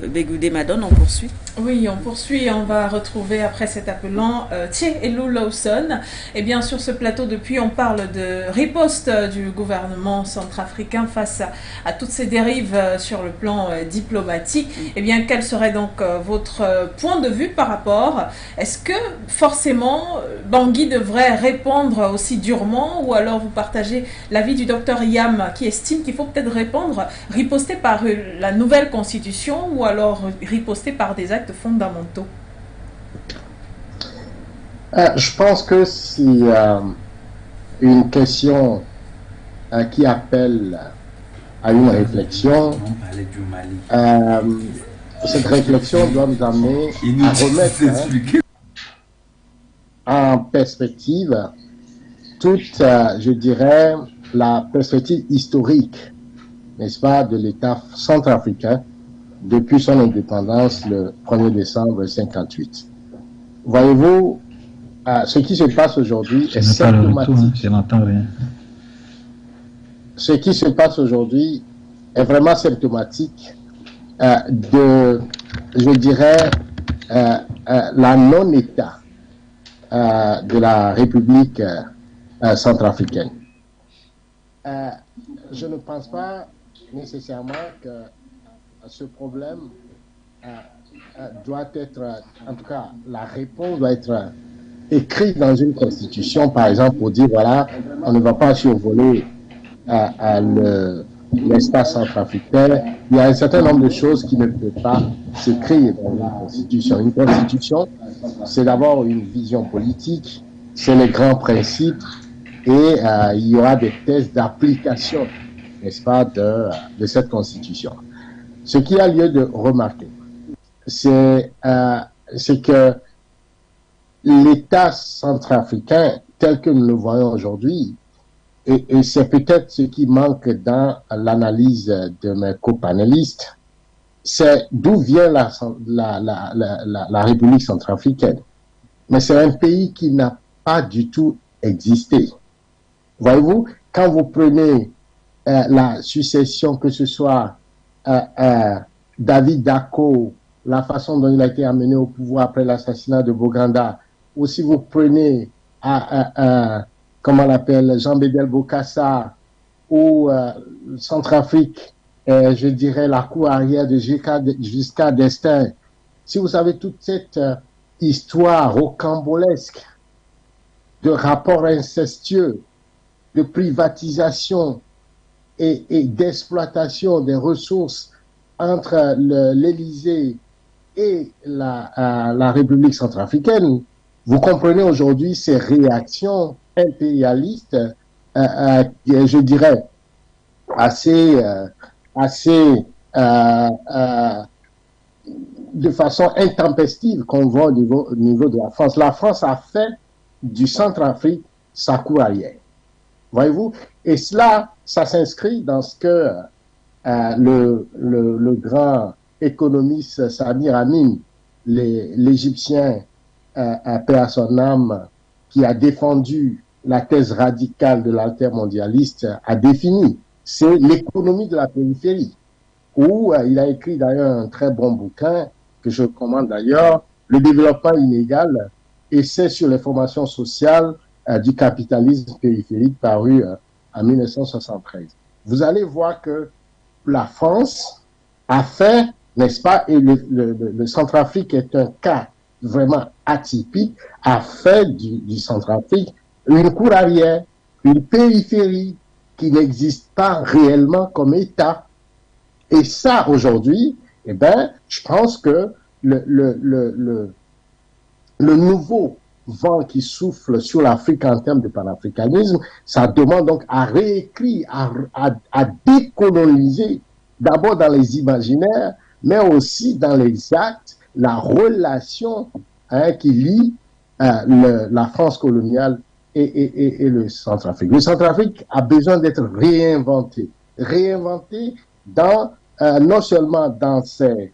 [SPEAKER 1] Begoudé Madone, on poursuit.
[SPEAKER 2] Oui, on poursuit. On va retrouver après cet appelant Tchelou Lawson. Et bien sur ce plateau, depuis, on parle de riposte du gouvernement centrafricain face à toutes ces dérives sur le plan diplomatique. Et bien, quel serait donc votre point de vue par rapport? Est-ce que forcément Bangui devrait répondre aussi durement, ou alors vous partagez l'avis du docteur Yam qui estime qu'il faut peut-être riposter par la nouvelle constitution, ou alors riposter par des actes fondamentaux?
[SPEAKER 5] Je pense que c'est une question qui appelle à une réflexion. Cette réflexion doit nous amener à remettre en perspective toute, je dirais, la perspective historique, n'est-ce pas, de l'État centrafricain depuis son indépendance le 1er décembre 1958. Voyez-vous, ce qui se passe aujourd'hui est symptomatique.
[SPEAKER 4] Je n'entends rien.
[SPEAKER 5] Ce qui se passe aujourd'hui est vraiment symptomatique de, je dirais, la non-État de la République centrafricaine. Je ne pense pas nécessairement que ce problème doit être, en tout cas, la réponse doit être écrite dans une constitution, par exemple, pour dire, voilà, on ne va pas survoler l'espace centrafricain. Il y a un certain nombre de choses qui ne peuvent pas s'écrire dans une constitution. Une constitution, c'est d'abord une vision politique, c'est les grands principes, et il y aura des tests d'application, n'est-ce pas, de cette constitution. Ce qui a lieu de remarquer, c'est que l'État centrafricain, tel que nous le voyons aujourd'hui, et c'est peut-être ce qui manque dans l'analyse de mes copanélistes, c'est d'où vient la République centrafricaine. Mais c'est un pays qui n'a pas du tout existé. Voyez-vous, quand vous prenez la succession, que ce soit David Dacko, la façon dont il a été amené au pouvoir après l'assassinat de Boganda, ou si vous prenez, comment on l'appelle, Jean Bédel Bokassa, ou Centrafrique, je dirais la cour arrière de Giscard d'Estaing, si vous savez toute cette histoire rocambolesque de rapports incestueux, de privatisation et d'exploitation des ressources entre l'Élysée et la République centrafricaine, vous comprenez aujourd'hui ces réactions impérialistes, je dirais, de façon intempestive qu'on voit au niveau de la France. La France a fait du Centrafrique sa cour arrière. Voyez-vous? Et cela, ça s'inscrit dans ce que le grand économiste Samir Amin, l'Égyptien, paix à son âme, qui a défendu la thèse radicale de l'altermondialiste, a défini. C'est l'économie de la périphérie, où il a écrit d'ailleurs un très bon bouquin, que je recommande d'ailleurs, Le développement inégal, essai sur les formations sociales du capitalisme périphérique, paru en 1973. Vous allez voir que la France a fait, n'est-ce pas, et le Centrafrique est un cas vraiment atypique, a fait du Centrafrique une cour arrière, une périphérie qui n'existe pas réellement comme État. Et ça, aujourd'hui, eh ben, je pense que le nouveau vent qui souffle sur l'Afrique en termes de panafricanisme, ça demande donc à réécrire, à décoloniser, d'abord dans les imaginaires, mais aussi dans les actes, la relation qui lie la France coloniale et le Centrafrique. Le Centrafrique a besoin d'être réinventé. Réinventé dans, non seulement dans ses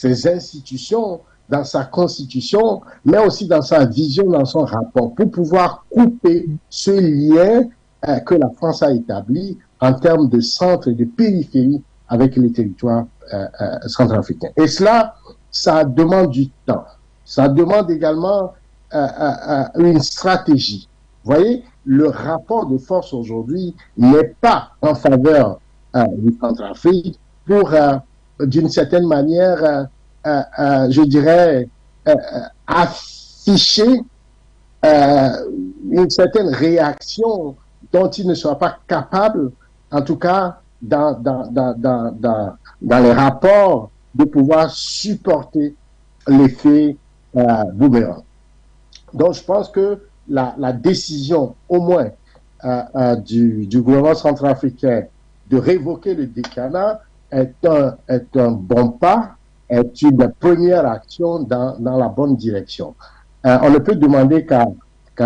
[SPEAKER 5] institutions, dans sa constitution, mais aussi dans sa vision, dans son rapport, pour pouvoir couper ce lien que la France a établi en termes de centre et de périphérie avec les territoires centrafricains. Et cela, ça demande du temps. Ça demande également une stratégie. Vous voyez, le rapport de force aujourd'hui n'est pas en faveur du Centrafrique pour, d'une certaine manière, je dirais, afficher une certaine réaction dont il ne sera pas capable, en tout cas dans les rapports, de pouvoir supporter l'effet boomerang. Donc je pense que la décision, au moins, du gouvernement centrafricain de révoquer le décanat est un bon pas, est une première action dans la bonne direction. On ne peut demander qu'à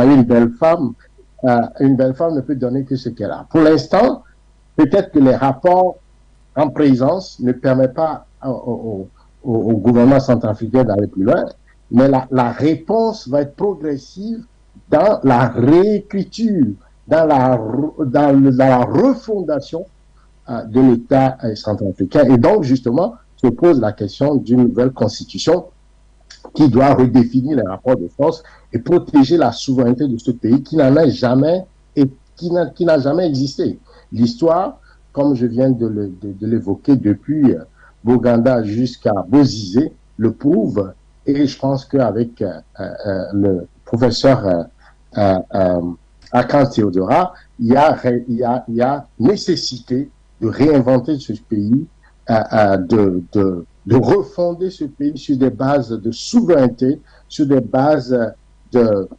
[SPEAKER 5] une belle femme ne peut donner que ce qu'elle a. Pour l'instant, peut-être que les rapports en présence ne permettent pas au gouvernement centrafricain d'aller plus loin, mais la réponse va être progressive dans la réécriture, dans la refondation de l'État centrafricain. Et donc, justement, se pose la question d'une nouvelle constitution qui doit redéfinir les rapports de force et protéger la souveraineté de ce pays qui n'en a jamais et qui n'a jamais existé. L'histoire, comme je viens de l'évoquer depuis Boganda jusqu'à Bozizé, le prouve, et je pense qu'avec le professeur Akan Théodora, il y a nécessité de réinventer ce pays, de refonder ce pays sur des bases de souveraineté, sur des bases de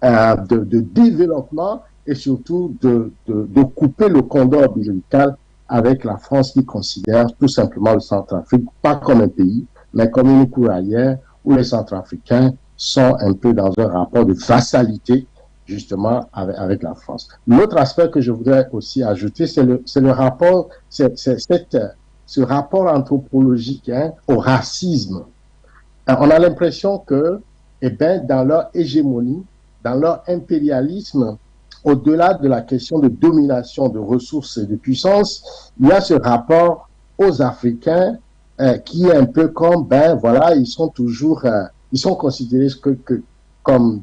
[SPEAKER 5] développement et surtout de couper le cordon ombilical avec la France qui considère tout simplement le Centrafrique pas comme un pays, mais comme une cour arrière où les Centrafricains sont un peu dans un rapport de vassalité justement avec la France. L'autre aspect que je voudrais aussi ajouter, c'est le rapport, cette ce rapport anthropologique hein, au racisme. On a l'impression que, eh ben, dans leur hégémonie, dans leur impérialisme, au-delà de la question de domination de ressources et de puissance, il y a ce rapport aux Africains qui est un peu comme, ben voilà, ils sont toujours, ils sont considérés comme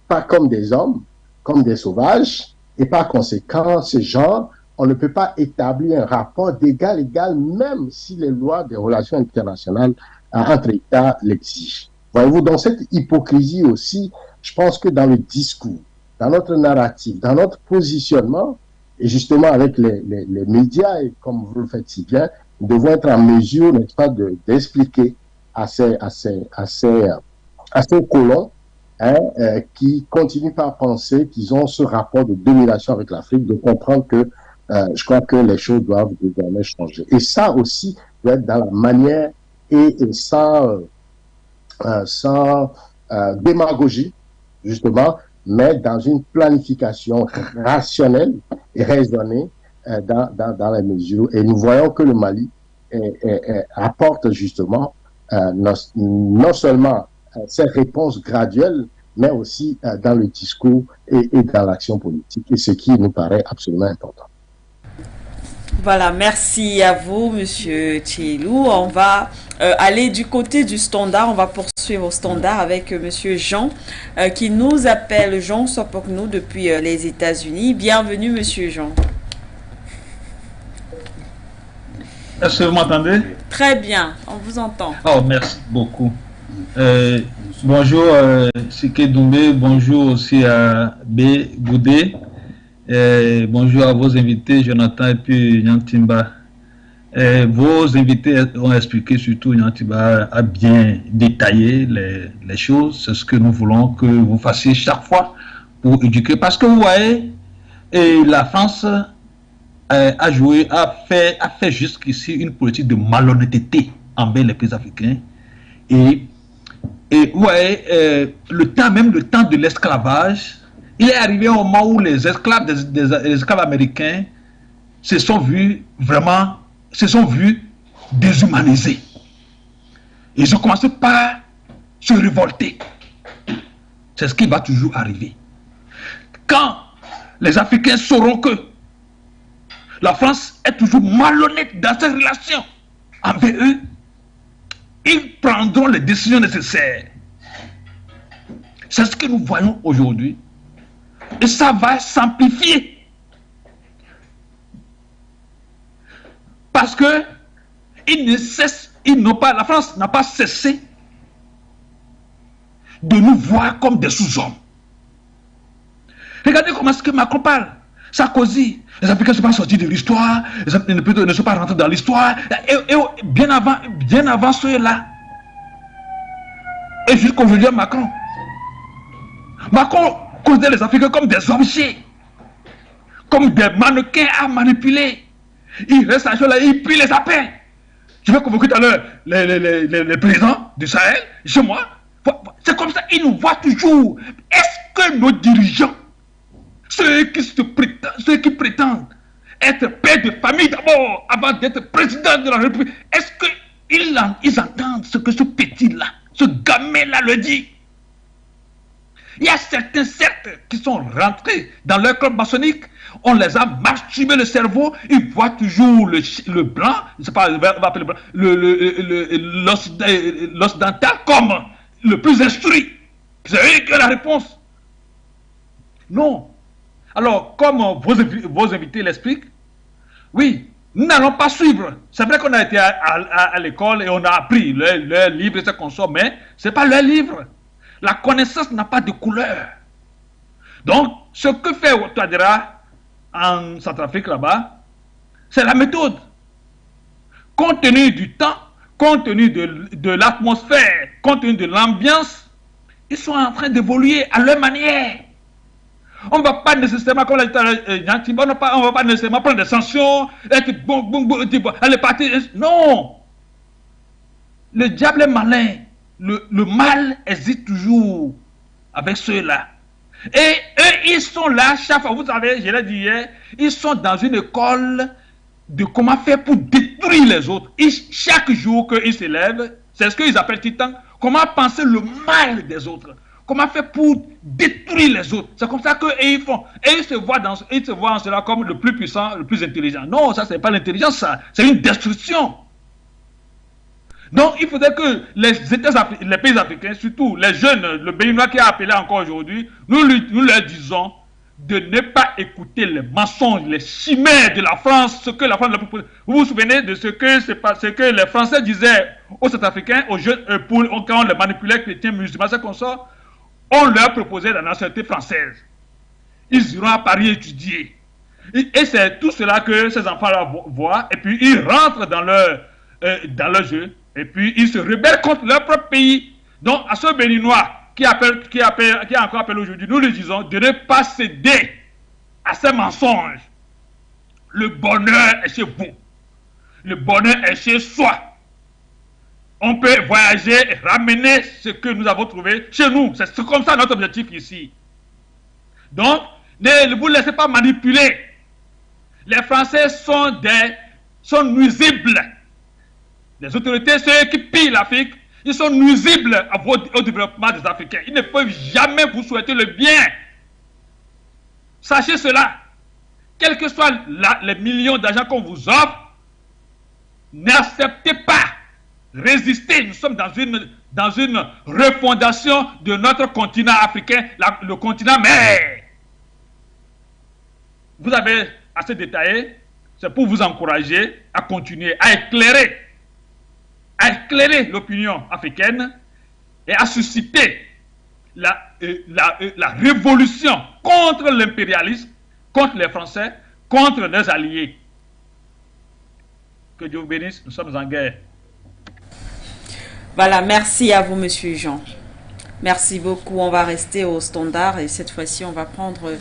[SPEAKER 5] pas comme des hommes, comme des sauvages, et par conséquent, ces gens, on ne peut pas établir un rapport d'égal à égal, même si les lois des relations internationales entre États l'exigent. Voyez-vous, dans cette hypocrisie aussi, je pense que dans le discours, dans notre narratif, dans notre positionnement, et justement avec les médias, et comme vous le faites si bien, nous devons être en mesure, n'est-ce pas, d'expliquer à ces colons hein, qui continuent par penser qu'ils ont ce rapport de domination avec l'Afrique, de comprendre que je crois que les choses doivent désormais changer. Et ça aussi doit être dans la manière et sans démagogie, justement, mais dans une planification rationnelle et raisonnée dans les mesures. Et nous voyons que le Mali apporte justement non seulement ces réponses graduelles, mais aussi dans le discours et dans l'action politique, et ce qui nous paraît absolument important.
[SPEAKER 1] Voilà, merci à vous, Monsieur Tchilou. On va aller du côté du standard. On va poursuivre au standard avec Monsieur Jean, qui nous appelle. Jean Sopoknou depuis les États-Unis. Bienvenue, Monsieur Jean.
[SPEAKER 7] Est-ce que vous m'entendez?
[SPEAKER 1] Très bien, on vous entend.
[SPEAKER 7] Oh, merci beaucoup. Bonjour, Sike Doumbé. Bonjour aussi à B. Goudé. Bonjour à vos invités, Jonathan et puis Nyantimba. Vos invités ont expliqué, surtout Nyantimba a bien détaillé les choses. C'est ce que nous voulons que vous fassiez chaque fois pour éduquer. Parce que vous voyez, la France a fait jusqu'ici une politique de malhonnêteté envers les pays africains. Et vous voyez, le temps de l'esclavage, il est arrivé au moment où les esclaves, des esclaves américains se sont vus déshumanisés. Ils ont commencé par se révolter. C'est ce qui va toujours arriver. Quand les Africains sauront que la France est toujours malhonnête dans ses relations avec eux, ils prendront les décisions nécessaires. C'est ce que nous voyons aujourd'hui. Et ça va s'amplifier. Parce que la France n'a pas cessé de nous voir comme des sous-hommes. Regardez comment est-ce que Macron parle. Sarkozy, les Africains ne sont pas sortis de l'histoire, ne sont pas rentrés dans l'histoire, et bien avant ceux-là. Et jusqu'aujourd'hui, Macron considère les Africains comme des objets, comme des mannequins à manipuler. Il reste à là, il plie les appels. Je vais convoquer tout à l'heure les présidents du Sahel, chez moi. C'est comme ça, ils nous voient toujours. Est-ce que nos dirigeants, ceux qui prétendent être père de famille d'abord, avant d'être président de la République, est-ce qu'ils entendent ce que ce petit-là, ce gamin-là le dit? Il y a certains, certes, qui sont rentrés dans leur club maçonnique, on les a masturbé le cerveau, ils voient toujours le blanc, je sais pas, on va appeler le blanc, l'occidental comme le plus instruit. C'est eux qui ont la réponse. Non. Alors, comme vos invités l'expliquent, oui, nous n'allons pas suivre. C'est vrai qu'on a été à l'école et on a appris leurs livres et ce qu'on sort, mais ce n'est pas leur livre. La connaissance n'a pas de couleur. Donc, ce que fait Ouattara en Centrafrique là-bas, c'est la méthode. Compte tenu du temps, compte tenu de l'atmosphère, compte tenu de l'ambiance, ils sont en train d'évoluer à leur manière. On ne va pas nécessairement, comme l'a dit, on ne va pas nécessairement prendre des sanctions, aller partir. Non! Le diable est malin. Le mal hésite toujours avec ceux-là. Et eux, ils sont là, chaque fois, vous savez, je l'ai dit hier, ils sont dans une école de comment faire pour détruire les autres. Et chaque jour qu'ils se lèvent, c'est ce qu'ils appellent titan, comment penser le mal des autres. Comment faire pour détruire les autres. C'est comme ça qu'ils font. Et ils se voient en cela comme le plus puissant, le plus intelligent. Non, ça, ce n'est pas l'intelligence, ça. C'est une destruction. Donc, il faudrait que les pays africains, surtout les jeunes, le Béninois qui a appelé encore aujourd'hui, nous leur disons de ne pas écouter les mensonges, les chimères de la France, ce que la France leur propose. Vous vous souvenez de ce que les Français disaient aux Centrafricains, aux jeunes, quand on les manipulait, chrétiens, musulmans, c'est comme ça, on leur proposait la nationalité française. Ils iront à Paris étudier. Et c'est tout cela que ces enfants-là voient, et puis ils rentrent dans leur jeu, et puis ils se rebellent contre leur propre pays. Donc, à ce Béninois qui a encore appelé aujourd'hui, nous lui disons de ne pas céder à ces mensonges. Le bonheur est chez vous. Le bonheur est chez soi. On peut voyager et ramener ce que nous avons trouvé chez nous. C'est comme ça notre objectif ici. Donc, ne vous laissez pas manipuler. Les Français sont nuisibles. Les autorités, ceux qui pillent l'Afrique, ils sont nuisibles au développement des Africains. Ils ne peuvent jamais vous souhaiter le bien. Sachez cela. Quels que soient les millions d'argent qu'on vous offre, n'acceptez pas. Résistez. Nous sommes dans une refondation de notre continent africain, le continent mère. Vous avez assez détaillé, c'est pour vous encourager à continuer, à éclairer l'opinion africaine et à susciter la révolution contre l'impérialisme, contre les Français, contre leurs alliés. Que Dieu vous bénisse, nous sommes en guerre.
[SPEAKER 1] Voilà, merci à vous, Monsieur Jean. Merci beaucoup. On va rester au standard et cette fois-ci, on va prendre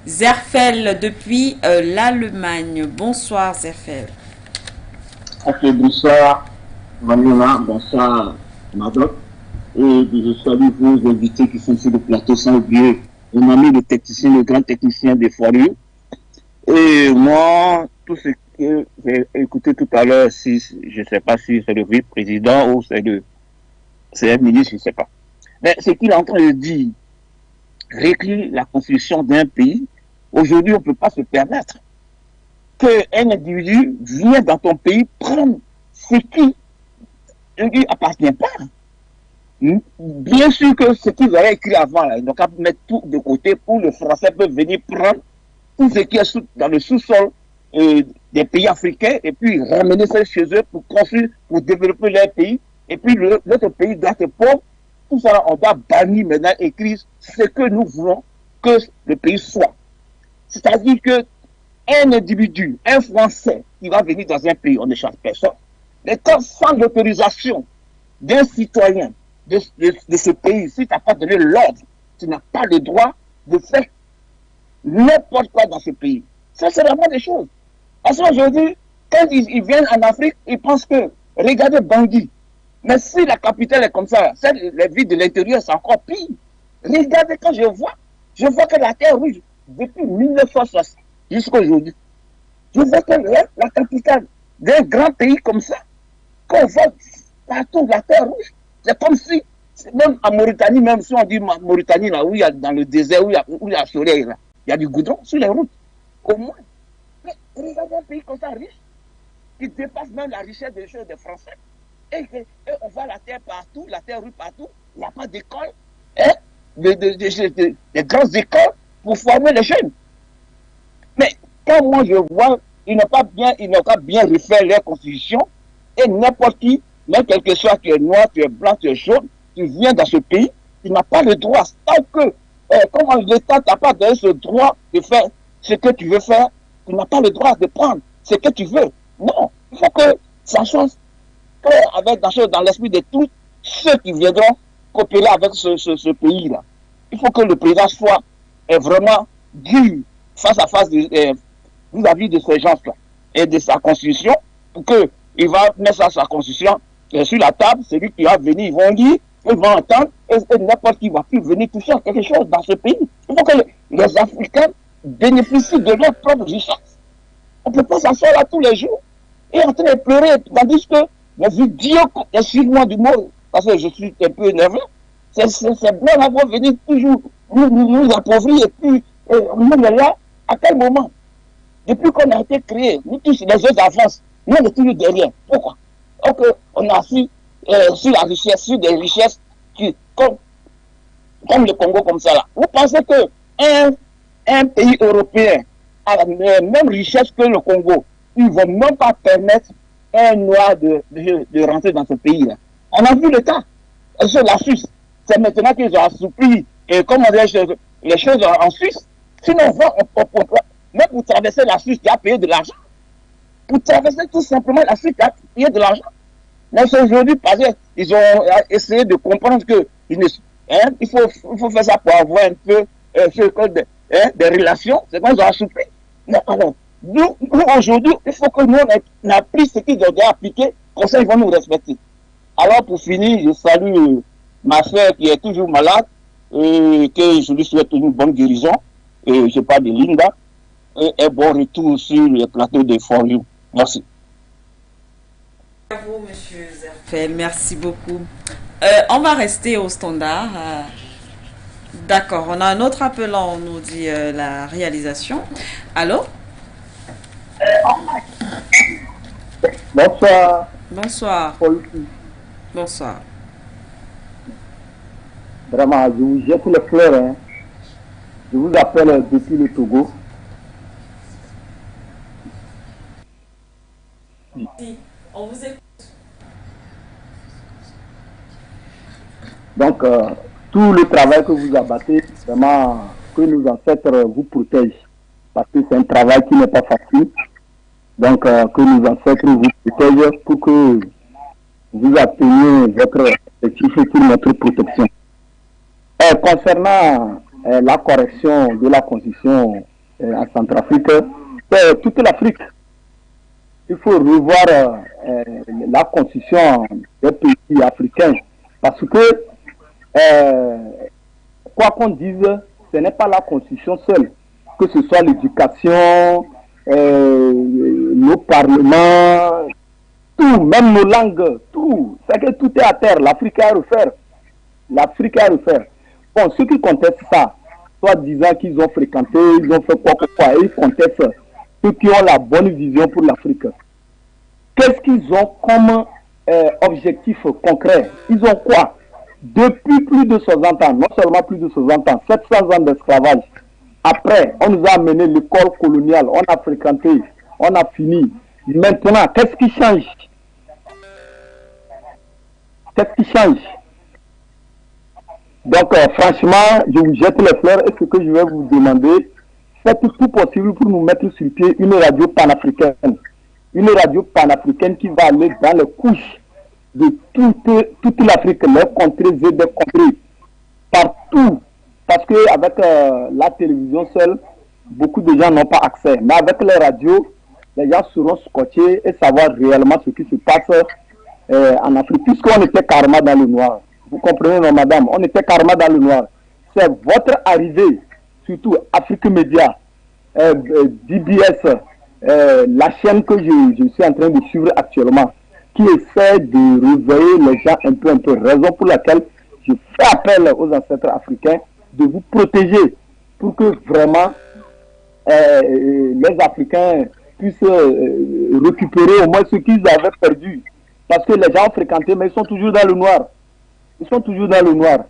[SPEAKER 1] Zerfel depuis l'Allemagne. Bonsoir, Zerfel.
[SPEAKER 8] Ok, bonsoir, Manuela, bonsoir, Madame. Et je salue vos invités qui sont sur le plateau, sans oublier mon ami le technicien, le grand technicien des Foireux. Et moi, tout ce que j'ai écouté tout à l'heure, si, je ne sais pas si c'est le vice-président ou c'est un ministre, je ne sais pas. Mais ce qu'il est en train de dire, réécrire la constitution d'un pays, aujourd'hui, on ne peut pas se permettre qu'un individu vienne dans ton pays prendre ce qui ne lui appartient pas. Bien sûr que ce qu'ils avaient écrit avant, là, ils n'ont qu'à mettre tout de côté pour le français peut venir prendre tout ce qui est dans le sous-sol des pays africains et puis ramener ça chez eux pour construire, pour développer leur pays. Et puis l'autre pays doit être pauvre. Tout ça, on doit bannir maintenant, écrire ce que nous voulons que le pays soit. C'est-à-dire que un individu, un Français qui va venir dans un pays, on ne chasse personne, mais quand sans l'autorisation d'un citoyen de ce pays, si tu n'as pas donné l'ordre, tu n'as pas le droit de faire n'importe quoi dans ce pays. Ça, c'est vraiment des choses. Parce qu'aujourd'hui, quand ils viennent en Afrique, ils pensent que, regardez Bangui, mais si la capitale est comme ça, les villes de l'intérieur, c'est encore pire. Regardez quand je vois que la terre rouge, depuis 1960 jusqu'à aujourd'hui, je vois que la capitale d'un grand pays comme ça, qu'on voit partout la terre rouge, c'est comme si, même en Mauritanie, même si on dit Mauritanie, là où il y a dans le désert, où il y a le soleil, là, il y a du goudron sur les routes. Au moins, mais regardez un pays comme ça riche, qui dépasse même la richesse des choses des Français. Et on voit la terre partout, la terre rouge partout, il n'y a pas d'école, hein, des grandes écoles pour former les jeunes. Mais quand moi je vois, ils n'ont pas bien refaire leur constitution, et n'importe qui, même quel que soit, tu es noir, tu es blanc, tu es jaune, tu viens dans ce pays, tu n'as pas le droit, tant que, comment l'État t'a pas donné ce droit de faire ce que tu veux faire, tu n'as pas le droit de prendre ce que tu veux. Non, il faut que ça soit avec dans l'esprit de tous ceux qui viendront coopérer avec ce pays-là. Il faut que le président soit vraiment dur face à face vis-à-vis de ces gens-là et de sa constitution, pour qu'il va mettre ça sa constitution sur la table, celui qui va venir, ils vont lire, ils vont entendre, et n'importe qui va plus venir toucher à quelque chose dans ce pays. Il faut que les Africains bénéficient de leur propre richesse. On ne peut pas s'asseoir là tous les jours et en train de pleurer, tandis que les idiots, excuse-moi du mot, parce que je suis un peu énervé, c'est bien d'avoir venu toujours nous appauvrir et puis on est là, à quel moment? Depuis qu'on a été créé, nous tous les autres avancent, nous on est toujours derrière. Pourquoi? Donc on a su sur la richesse, sur des richesses qui, comme le Congo comme ça là. Vous pensez que un pays européen a la même richesse que le Congo, ils ne vont même pas permettre à un noir de rentrer dans ce pays-là. On a vu le cas. Sur la Suisse, c'est maintenant qu'ils ont assoupli comment dire, les choses en Suisse. Sinon, même pour traverser la Suisse, tu as payé de l'argent. Pour traverser tout simplement la Suisse, tu as payé de l'argent. Mais aujourd'hui, parce qu'ils ont essayé de comprendre que il faut faire ça pour avoir un peu des relations. C'est qu'on a assoupli. Mais alors, nous aujourd'hui, il faut que nous on applique ce qu'ils ont déjà appliqué, comme ça ils vont nous respecter. Alors pour finir, je salue ma soeur qui est toujours malade et que je lui souhaite une bonne guérison. Et je parle de Linda et un bon retour sur le plateau de For You. Merci.
[SPEAKER 1] À vous, monsieur Zerfel, merci beaucoup. On va rester au standard. D'accord, on a un autre appelant, on nous dit la réalisation. Allô?
[SPEAKER 9] Bonsoir.
[SPEAKER 1] Bonsoir. Bonsoir.
[SPEAKER 9] Vraiment, je vous jette les fleurs. Hein. Je vous appelle depuis le Togo.
[SPEAKER 1] On vous écoute.
[SPEAKER 9] Donc, tout le travail que vous abattez, vraiment, que nos ancêtres vous protègent. Parce que c'est un travail qui n'est pas facile. Donc, que nos ancêtres vous protègent pour que vous atteigniez votre objectif pour notre protection. Concernant la correction de la constitution en Centrafrique, c'est toute l'Afrique. Il faut revoir la constitution des pays africains. Parce que, quoi qu'on dise, ce n'est pas la constitution seule. Que ce soit l'éducation, nos parlements, tout, même nos langues, tout. C'est que tout est à terre. L'Afrique a à refaire. L'Afrique a à refaire. Bon, ceux qui contestent ça, soit disant qu'ils ont fréquenté, ils ont fait quoi que quoi, ils contestent ceux qui ont la bonne vision pour l'Afrique. Qu'est-ce qu'ils ont comme objectif concret? Ils ont quoi? Depuis plus de 60 ans, non seulement plus de 60 ans, 700 ans d'esclavage. Après, on nous a amené l'école coloniale, on a fréquenté, on a fini. Maintenant, qu'est-ce qui change? Qu'est-ce qui change? Donc, franchement, je vous jette les fleurs et ce que je vais vous demander, faites tout possible pour nous mettre sur pied une radio panafricaine. Une radio panafricaine qui va aller dans les couches de toute l'Afrique, les contrées et des contrées, partout. Parce qu'avec la télévision seule, beaucoup de gens n'ont pas accès. Mais avec les radios, les gens seront scotchés et savoir réellement ce qui se passe en Afrique. Puisqu'on était carrément dans le noir. Vous comprenez, non, madame? On était carrément dans le noir. C'est votre arrivée, surtout Afrique Média, DBS, la chaîne que je suis en train de suivre actuellement, qui essaie de réveiller les gens un peu. Raison pour laquelle je fais appel aux ancêtres africains de vous protéger pour que vraiment les Africains puissent récupérer au moins ce qu'ils avaient perdu. Parce que les gens ont fréquenté, mais ils sont toujours dans le noir. Ils sont toujours dans le noir.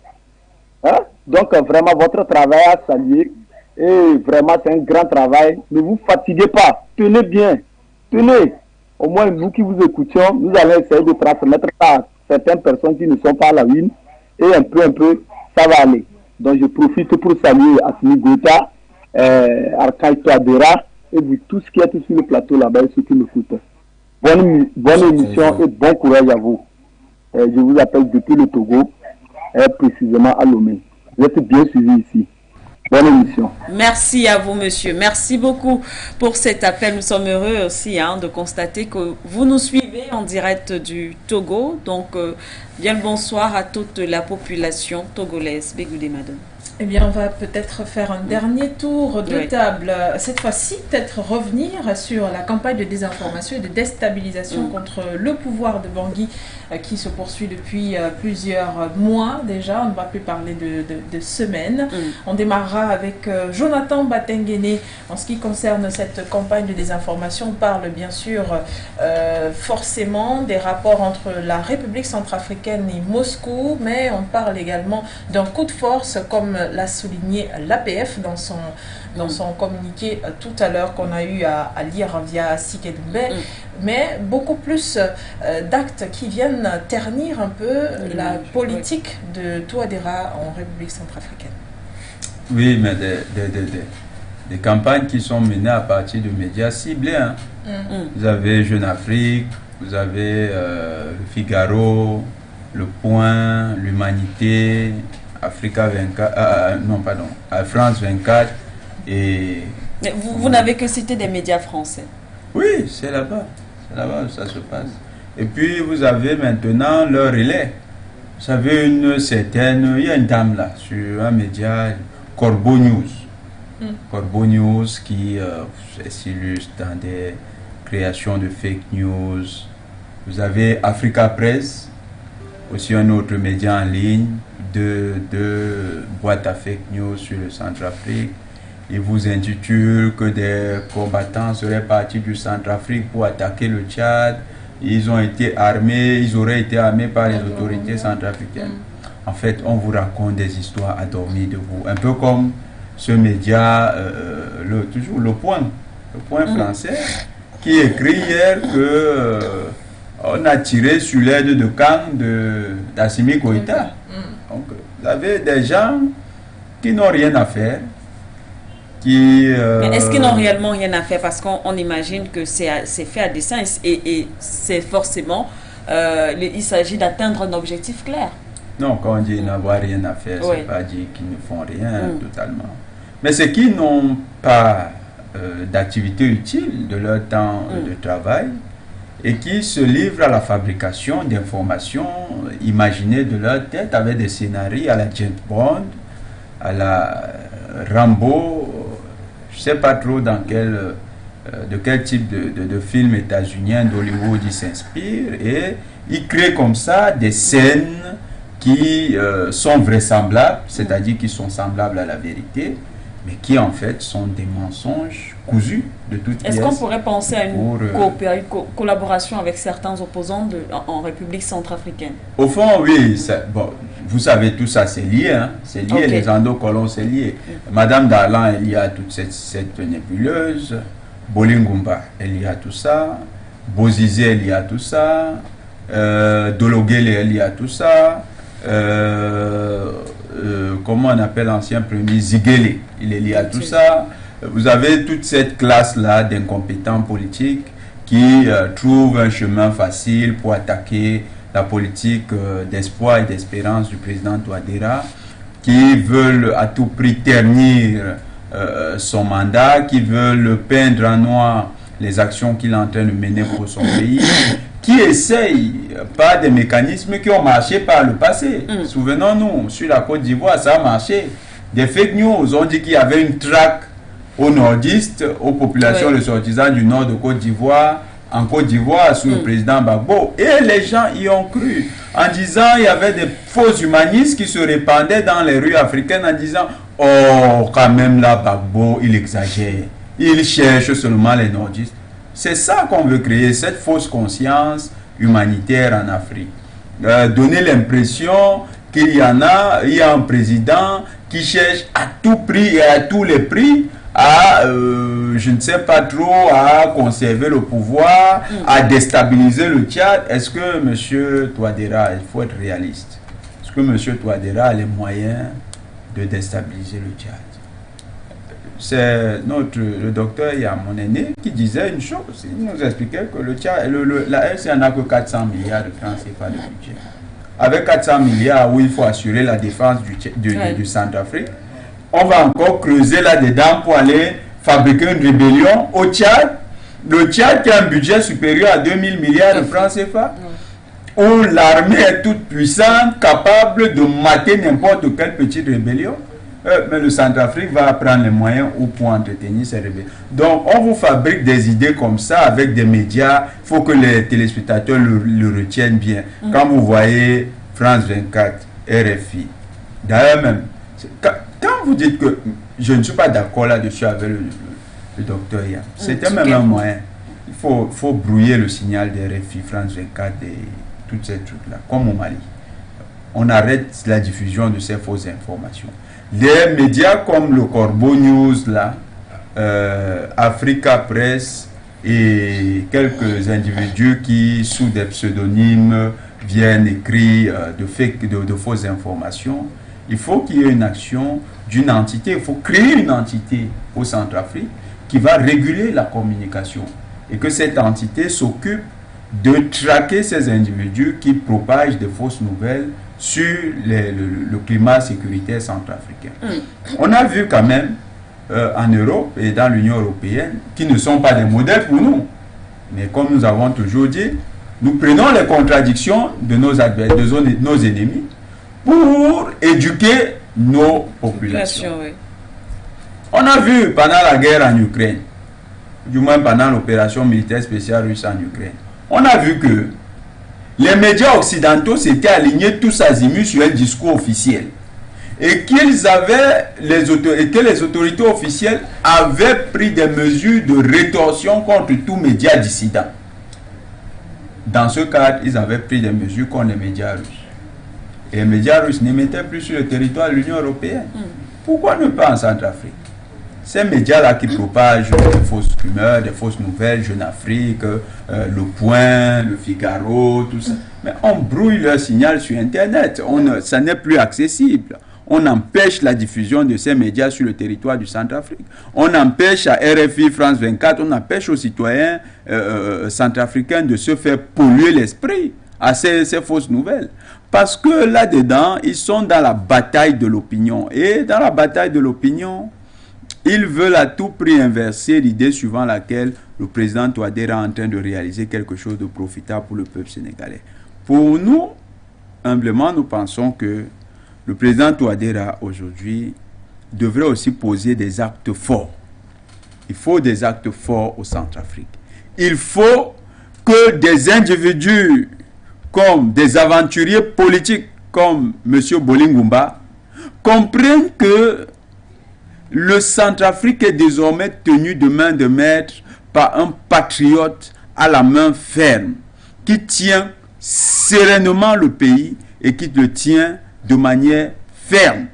[SPEAKER 9] Hein? Donc vraiment, votre travail à saluer. Et vraiment, c'est un grand travail. Ne vous fatiguez pas. Tenez bien. Tenez. Au moins, nous qui vous écoutions, nous allons essayer de transmettre ça à certaines personnes qui ne sont pas à la une. Et un peu, ça va aller. Donc, je profite pour saluer Assimi Goïta, Arkaï Touadéra, et vous tous qui êtes sur le plateau là-bas et ceux qui m'écoutent. Bonne émission et bon courage à vous. Je vous appelle depuis le Togo, précisément à Lomé. Vous êtes bien suivis ici. Bonne émission.
[SPEAKER 1] Merci à vous, monsieur. Merci beaucoup pour cet appel. Nous sommes heureux aussi de constater que vous nous suivez en direct du Togo. Donc, bien le bonsoir à toute la population togolaise. Bégoudé, madame.
[SPEAKER 2] Eh bien, on va peut-être faire un dernier tour de table. Cette fois-ci, peut-être revenir sur la campagne de désinformation et de déstabilisation contre le pouvoir de Bangui qui se poursuit depuis plusieurs mois déjà. On ne va plus parler de semaines. On démarrera avec Jonathan Batengene. En ce qui concerne cette campagne de désinformation, on parle bien sûr forcément des rapports entre la République centrafricaine et Moscou, mais on parle également d'un coup de force comme l'a souligné l'APF dans son communiqué tout à l'heure qu'on a eu à lire via Sikedoumbé, mais beaucoup plus d'actes qui viennent ternir un peu la politique de Touadéra en République centrafricaine.
[SPEAKER 4] Oui, mais des campagnes qui sont menées à partir de médias ciblés. Hein. Vous avez Jeune Afrique, vous avez Figaro, Le Point, l'Humanité, Africa 24, non pardon, France 24 et...
[SPEAKER 1] Vous n'avez que cité des médias français.
[SPEAKER 4] Oui, c'est là-bas où ça se passe. Et puis vous avez maintenant le relais. Vous savez, il y a une dame là, sur un média, Corbeau News. Corbeau News qui s'illustre dans des créations de fake news. Vous avez Africa Press, aussi un autre média en ligne, de boîtes à fake news sur le Centrafrique. Il vous intitule que des combattants seraient partis du Centrafrique pour attaquer le Tchad. Ils ont été armés, ils auraient été armés par les autorités centrafricaines. En fait, on vous raconte des histoires à dormir debout. Un peu comme ce média, toujours Le Point français, qui écrit hier que on a tiré sur l'aide de camp d'Assimi Goïta. Donc, vous avez des gens qui n'ont rien à faire.
[SPEAKER 1] Mais est-ce qu'ils n'ont réellement rien à faire? Parce qu'on imagine que c'est fait à dessein et c'est forcément, il s'agit d'atteindre un objectif clair.
[SPEAKER 4] Non, quand on dit n'avoir rien à faire, c'est pas dire qu'ils ne font rien totalement. Mais c'est qu'ils n'ont pas d'activité utile de leur temps de travail et qui se livrent à la fabrication d'informations imaginées de leur tête avec des scénarios à la James Bond, à la Rambo. Je ne sais pas trop de quel type de film états-unien d'Hollywood ils s'inspirent, et ils créent comme ça des scènes qui sont vraisemblables, c'est-à-dire qui sont semblables à la vérité, mais qui en fait sont des mensonges cousus de toutes pièces.
[SPEAKER 1] Est-ce qu'on pourrait penser à une collaboration avec certains opposants en République centrafricaine?
[SPEAKER 4] Au fond, oui. Bon, vous savez, tout ça, c'est lié. Hein? C'est lié, okay. Les endocolons, c'est lié. Madame Darlan, elle y a toute cette nébuleuse. Bolingumba, elle y a tout ça. Bozizé, elle y a tout ça. Dologele, elle y a tout ça. Comment on appelle l'ancien premier Zigele, il est lié à tout ça. Vous avez toute cette classe-là d'incompétents politiques qui trouvent un chemin facile pour attaquer la politique d'espoir et d'espérance du président Touadéra, qui veulent à tout prix ternir son mandat, qui veulent peindre en noir les actions qu'il est en train de mener pour son pays, qui essayent par des mécanismes qui ont marché par le passé. Souvenons-nous, sur la Côte d'Ivoire, ça a marché. Des fake news, on dit qu'il y avait une traque aux nordistes, aux populations ressortissantes du nord de Côte d'Ivoire, en Côte d'Ivoire, sous le président Gbagbo. Et les gens y ont cru, en disant il y avait des faux humanistes qui se répandaient dans les rues africaines en disant « Oh, quand même là, Gbagbo, il exagère. Il cherche seulement les nordistes. » C'est ça qu'on veut créer, cette fausse conscience humanitaire en Afrique. Donner l'impression qu'il y a un président qui cherche à tout prix et à tous les prix à, je ne sais pas trop, à conserver le pouvoir, à déstabiliser le Tchad. Est-ce que M. Touadéra, il faut être réaliste, est-ce que M. Touadéra a les moyens de déstabiliser le Tchad? C'est le docteur mon aîné qui disait une chose. Il nous expliquait que le Tchad, la RC n'a que 400 milliards de francs CFA de budget. Avec 400 milliards où il faut assurer la défense du Centrafrique, on va encore creuser là-dedans pour aller fabriquer une rébellion au Tchad. Le Tchad qui a un budget supérieur à 2000 milliards de francs CFA, où l'armée est toute puissante, capable de mater n'importe quelle petite rébellion. mais le Centrafrique va prendre les moyens pour entretenir ces rebelles. Donc, on vous fabrique des idées comme ça avec des médias. Il faut que les téléspectateurs le retiennent bien. Quand vous voyez France 24, RFI, d'ailleurs même, quand vous dites que je ne suis pas d'accord là-dessus avec le docteur Yam, c'était même un moyen. Il faut brouiller le signal des RFI, France 24 et tous ces trucs-là, comme au Mali. On arrête la diffusion de ces fausses informations. Les médias comme le Corbeau News, là, Africa Press et quelques individus qui, sous des pseudonymes, viennent écrire de fausses informations. Il faut qu'il y ait une action d'une entité. Il faut créer une entité au Centrafrique qui va réguler la communication et que cette entité s'occupe de traquer ces individus qui propagent des fausses nouvelles sur le climat sécuritaire centrafricain. On a vu quand même en Europe et dans l'Union européenne qui ne sont pas des modèles pour nous. Mais comme nous avons toujours dit, nous prenons les contradictions de nos adversaires, de nos ennemis pour éduquer nos populations. Oui. On a vu pendant la guerre en Ukraine, du moins pendant l'opération militaire spéciale russe en Ukraine, on a vu que les médias occidentaux s'étaient alignés tous azimuts sur un discours officiel et que les autorités officielles avaient pris des mesures de rétorsion contre tout média dissident. Dans ce cadre, ils avaient pris des mesures contre les médias russes. Et les médias russes n'émettaient plus sur le territoire de l'Union européenne. Pourquoi ne pas en Centrafrique? Ces médias-là qui propagent des fausses rumeurs, des fausses nouvelles, Jeune Afrique, Le Point, Le Figaro, tout ça. Mais on brouille leur signal sur Internet. Ça n'est plus accessible. On empêche la diffusion de ces médias sur le territoire du Centrafrique. On empêche à RFI, France 24, on empêche aux citoyens centrafricains de se faire polluer l'esprit à ces fausses nouvelles. Parce que là-dedans, ils sont dans la bataille de l'opinion. Et dans la bataille de l'opinion, ils veulent à tout prix inverser l'idée suivant laquelle le président Touadéra est en train de réaliser quelque chose de profitable pour le peuple sénégalais. Pour nous, humblement, nous pensons que le président Touadéra, aujourd'hui, devrait aussi poser des actes forts. Il faut des actes forts au Centrafrique. Il faut que des individus comme des aventuriers politiques comme M. Bolingumba comprennent que le Centrafrique est désormais tenu de main de maître par un patriote à la main ferme, qui tient sereinement le pays et qui le tient de manière ferme.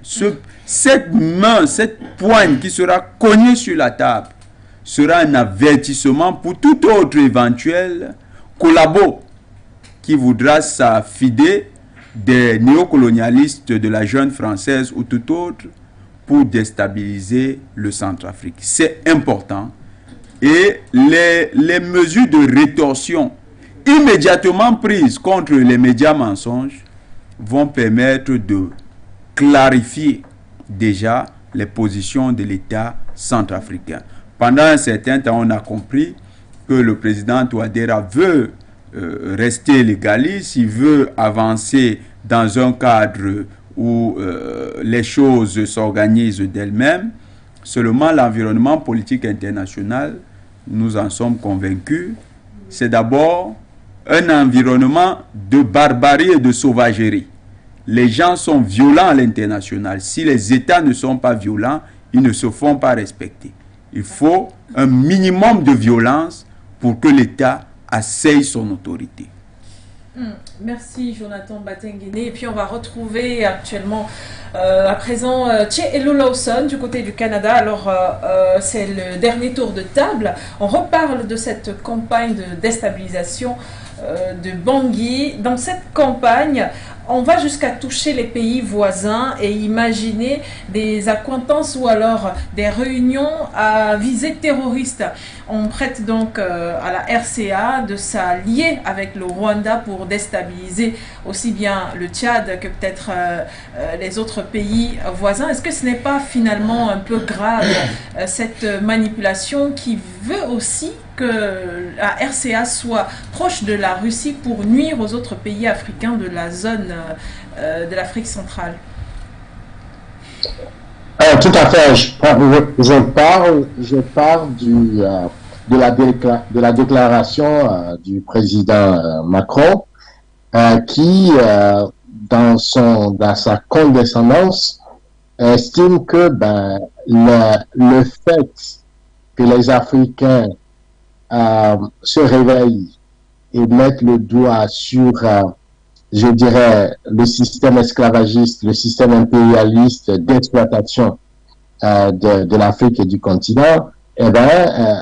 [SPEAKER 4] Cette main, cette poigne qui sera cognée sur la table sera un avertissement pour tout autre éventuel collabo qui voudra s'affider des néocolonialistes de la jeune française ou tout autre pour déstabiliser le Centrafrique. C'est important. Et les mesures de rétorsion immédiatement prises contre les médias mensonges vont permettre de clarifier déjà les positions de l'État centrafricain. Pendant un certain temps, on a compris que le président Touadéra veut rester légaliste, il veut avancer dans un cadre où les choses s'organisent d'elles-mêmes. Seulement l'environnement politique international, nous en sommes convaincus, c'est d'abord un environnement de barbarie et de sauvagerie. Les gens sont violents à l'international. Si les États ne sont pas violents, ils ne se font pas respecter. Il faut un minimum de violence pour que l'État asseye son autorité.
[SPEAKER 2] Merci Jonathan Batenguene. Et puis on va retrouver actuellement à présent Tchelo Lawson du côté du Canada. Alors c'est le dernier tour de table. On reparle de cette campagne de déstabilisation de Bangui. Dans cette campagne, on va jusqu'à toucher les pays voisins et imaginer des accointances ou alors des réunions à visée terroriste. On prête donc à la RCA de s'allier avec le Rwanda pour déstabiliser aussi bien le Tchad que peut-être les autres pays voisins. Est-ce que ce n'est pas finalement un peu grave cette manipulation qui veut aussi que la RCA soit proche de la Russie pour nuire aux autres pays africains de la zone de l'Afrique centrale?
[SPEAKER 5] Tout à fait. Je parle de la déclaration du président Macron qui, dans sa condescendance, estime que le fait que les Africains se réveillent et mettent le doigt sur, je dirais, le système esclavagiste, le système impérialiste d'exploitation de l'Afrique et du continent,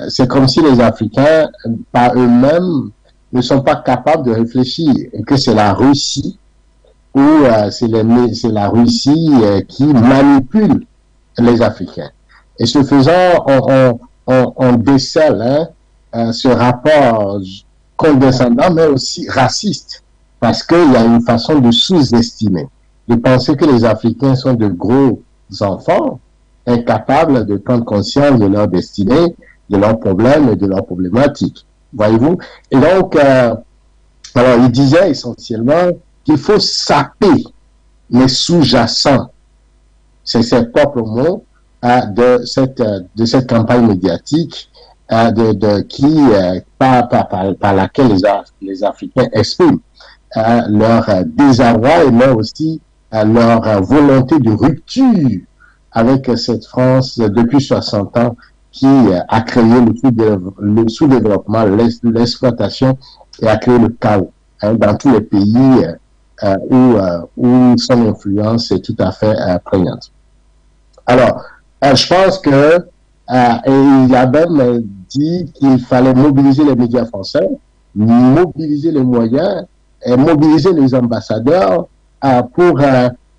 [SPEAKER 5] c'est comme si les Africains, par eux-mêmes, ne sont pas capables de réfléchir, et que c'est la Russie ou c'est la Russie qui manipule les Africains. Et ce faisant, on décèle ce rapport condescendant, mais aussi raciste, parce qu'il y a une façon de sous-estimer, de penser que les Africains sont de gros enfants, incapables de prendre conscience de leur destinée, de leurs problèmes et de leurs problématiques. Voyez-vous? Et donc, alors, il disait essentiellement qu'il faut saper les sous-jacents, c'est ses propres mots, de cette campagne médiatique par laquelle les Africains expriment leur désarroi et même aussi leur volonté de rupture avec cette France depuis 60 ans qui a créé le sous-développement, l'exploitation et a créé le chaos dans tous les pays où son influence est tout à fait prégnante. Alors, je pense que il a même dit qu'il fallait mobiliser les médias français, mobiliser les moyens et mobiliser les ambassadeurs pour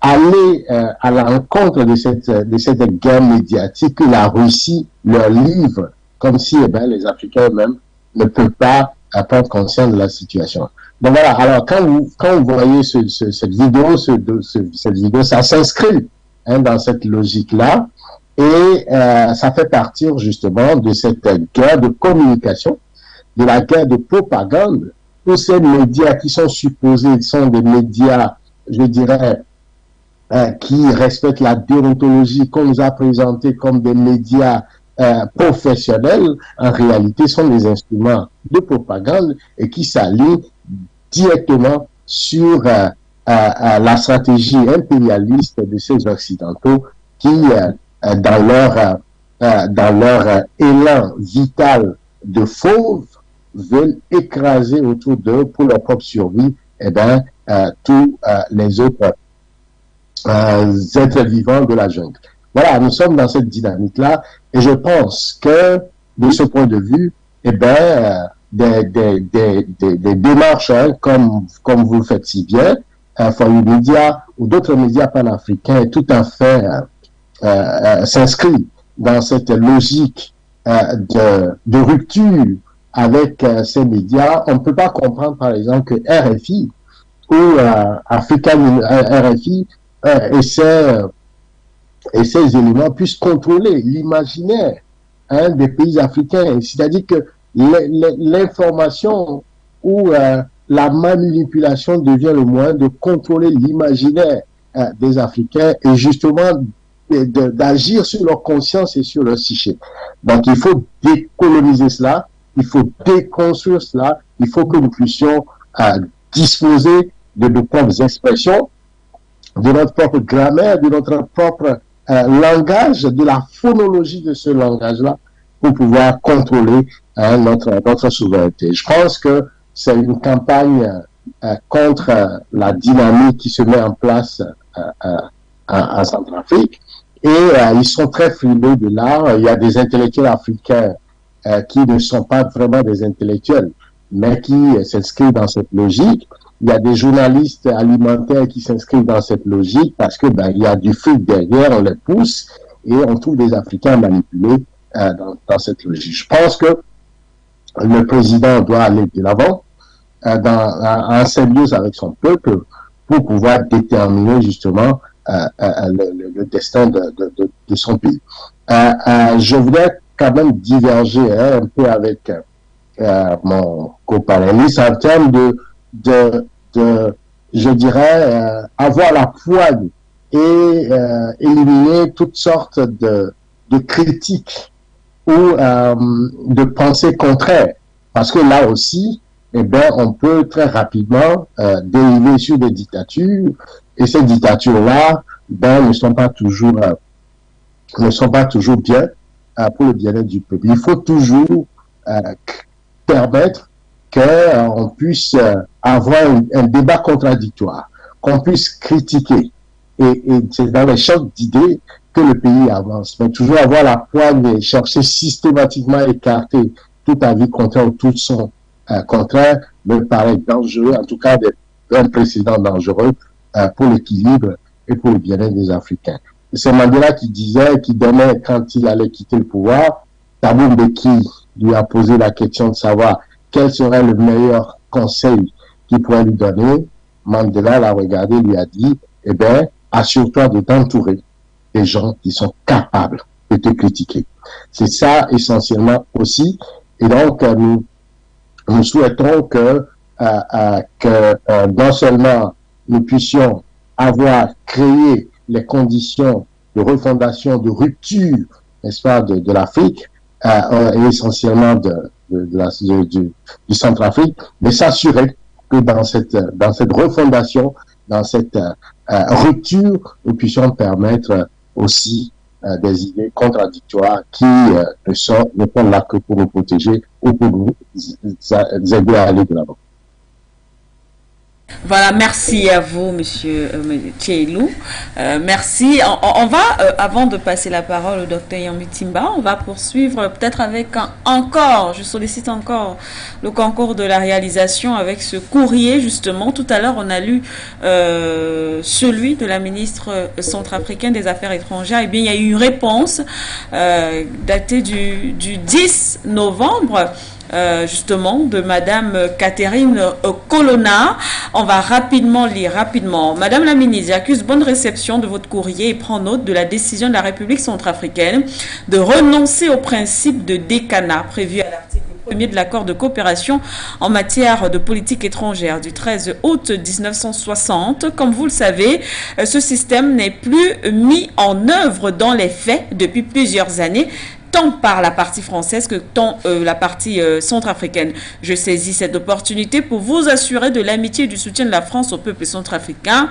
[SPEAKER 5] aller à l'encontre de cette guerre médiatique que la Russie leur livre, comme si les Africains eux-mêmes ne peuvent pas prendre conscience de la situation. Donc voilà, alors quand vous voyez cette vidéo, ça s'inscrit dans cette logique-là, et ça fait partir justement de cette guerre de communication, de la guerre de propagande, où ces médias qui sont supposés sont des médias, je dirais, qui respectent la déontologie qu'on nous a présenté comme des médias professionnels, en réalité sont des instruments de propagande et qui s'alignent directement sur la stratégie impérialiste de ces Occidentaux qui, dans leur élan vital de fauve, veulent écraser autour d'eux, pour leur propre survie, tous les autres êtres vivants de la jungle. Voilà, nous sommes dans cette dynamique-là, et je pense que, de ce point de vue, des démarches comme vous le faites si bien, Foyer Média ou d'autres médias panafricains, tout à fait s'inscrivent dans cette logique de rupture avec ces médias. On ne peut pas comprendre, par exemple, que RFI ou RFI et ces éléments puissent contrôler l'imaginaire des pays africains. C'est-à-dire que l'information ou la manipulation devient le moyen de contrôler l'imaginaire des Africains et justement d'agir sur leur conscience et sur leur psyché. Donc il faut décoloniser cela, il faut déconstruire cela, il faut que nous puissions disposer de nos propres expressions, de notre propre grammaire, de notre propre langage, de la phonologie de ce langage-là, pour pouvoir contrôler notre souveraineté. Je pense que c'est une campagne contre la dynamique qui se met en place en Centrafrique, et ils sont très frileux de là. Il y a des intellectuels africains qui ne sont pas vraiment des intellectuels, mais qui s'inscrivent dans cette logique. Il y a des journalistes alimentaires qui s'inscrivent dans cette logique parce que il y a du fric derrière, on les pousse et on trouve des Africains manipulés dans cette logique. Je pense que le président doit aller de l'avant en symbiose avec son peuple pour pouvoir déterminer justement le destin de son pays. Je voudrais quand même diverger un peu avec mon copanéliste en termes de je dirais, avoir la poigne et éliminer toutes sortes de critiques ou de pensées contraires. Parce que là aussi, eh bien, on peut très rapidement dériver sur des dictatures, et ces dictatures-là, ben, ne sont pas toujours bien pour le bien-être du peuple. Il faut toujours permettre qu'on puisse avoir un débat contradictoire, qu'on puisse critiquer. Et c'est dans les chocs d'idées que le pays avance. Mais toujours avoir la poigne et chercher systématiquement à écarter tout avis contraire ou tout son contraire me paraît dangereux, en tout cas un précédent dangereux pour l'équilibre et pour le bien-être des Africains. C'est Mandela qui donnait, quand il allait quitter le pouvoir, Thabo Mbeki lui a posé la question de savoir quel serait le meilleur conseil qu'il pourrait lui donner. Mandela l'a regardé, lui a dit, eh bien, assure-toi de t'entourer des gens qui sont capables de te critiquer. C'est ça essentiellement aussi. Et donc, nous souhaitons que non seulement nous puissions avoir créé les conditions de refondation, de rupture, n'est-ce pas, de l'Afrique, et essentiellement du Centrafrique, mais s'assurer que dans cette refondation, dans cette rupture, nous puissions permettre aussi des idées contradictoires qui ne sont là que pour nous protéger ou pour nous aider à aller de l'avant.
[SPEAKER 1] Voilà, merci à vous, monsieur Tchéilou. Merci. On va, avant de passer la parole au docteur Yambi Timba, on va poursuivre peut-être avec je sollicite encore le concours de la réalisation avec ce courrier, justement. Tout à l'heure, on a lu celui de la ministre centrafricaine des Affaires étrangères. Eh bien, il y a eu une réponse datée du 10 novembre. Justement, de Madame Catherine Colonna. On va rapidement lire, Madame la ministre, j'accuse bonne réception de votre courrier et prend note de la décision de la République centrafricaine de renoncer au principe de décanat prévu à l'article 1er de l'accord de coopération en matière de politique étrangère du 13 août 1960. Comme vous le savez, ce système n'est plus mis en œuvre dans les faits depuis plusieurs années, tant par la partie française que tant la partie centrafricaine. Je saisis cette opportunité pour vous assurer de l'amitié et du soutien de la France au peuple centrafricain.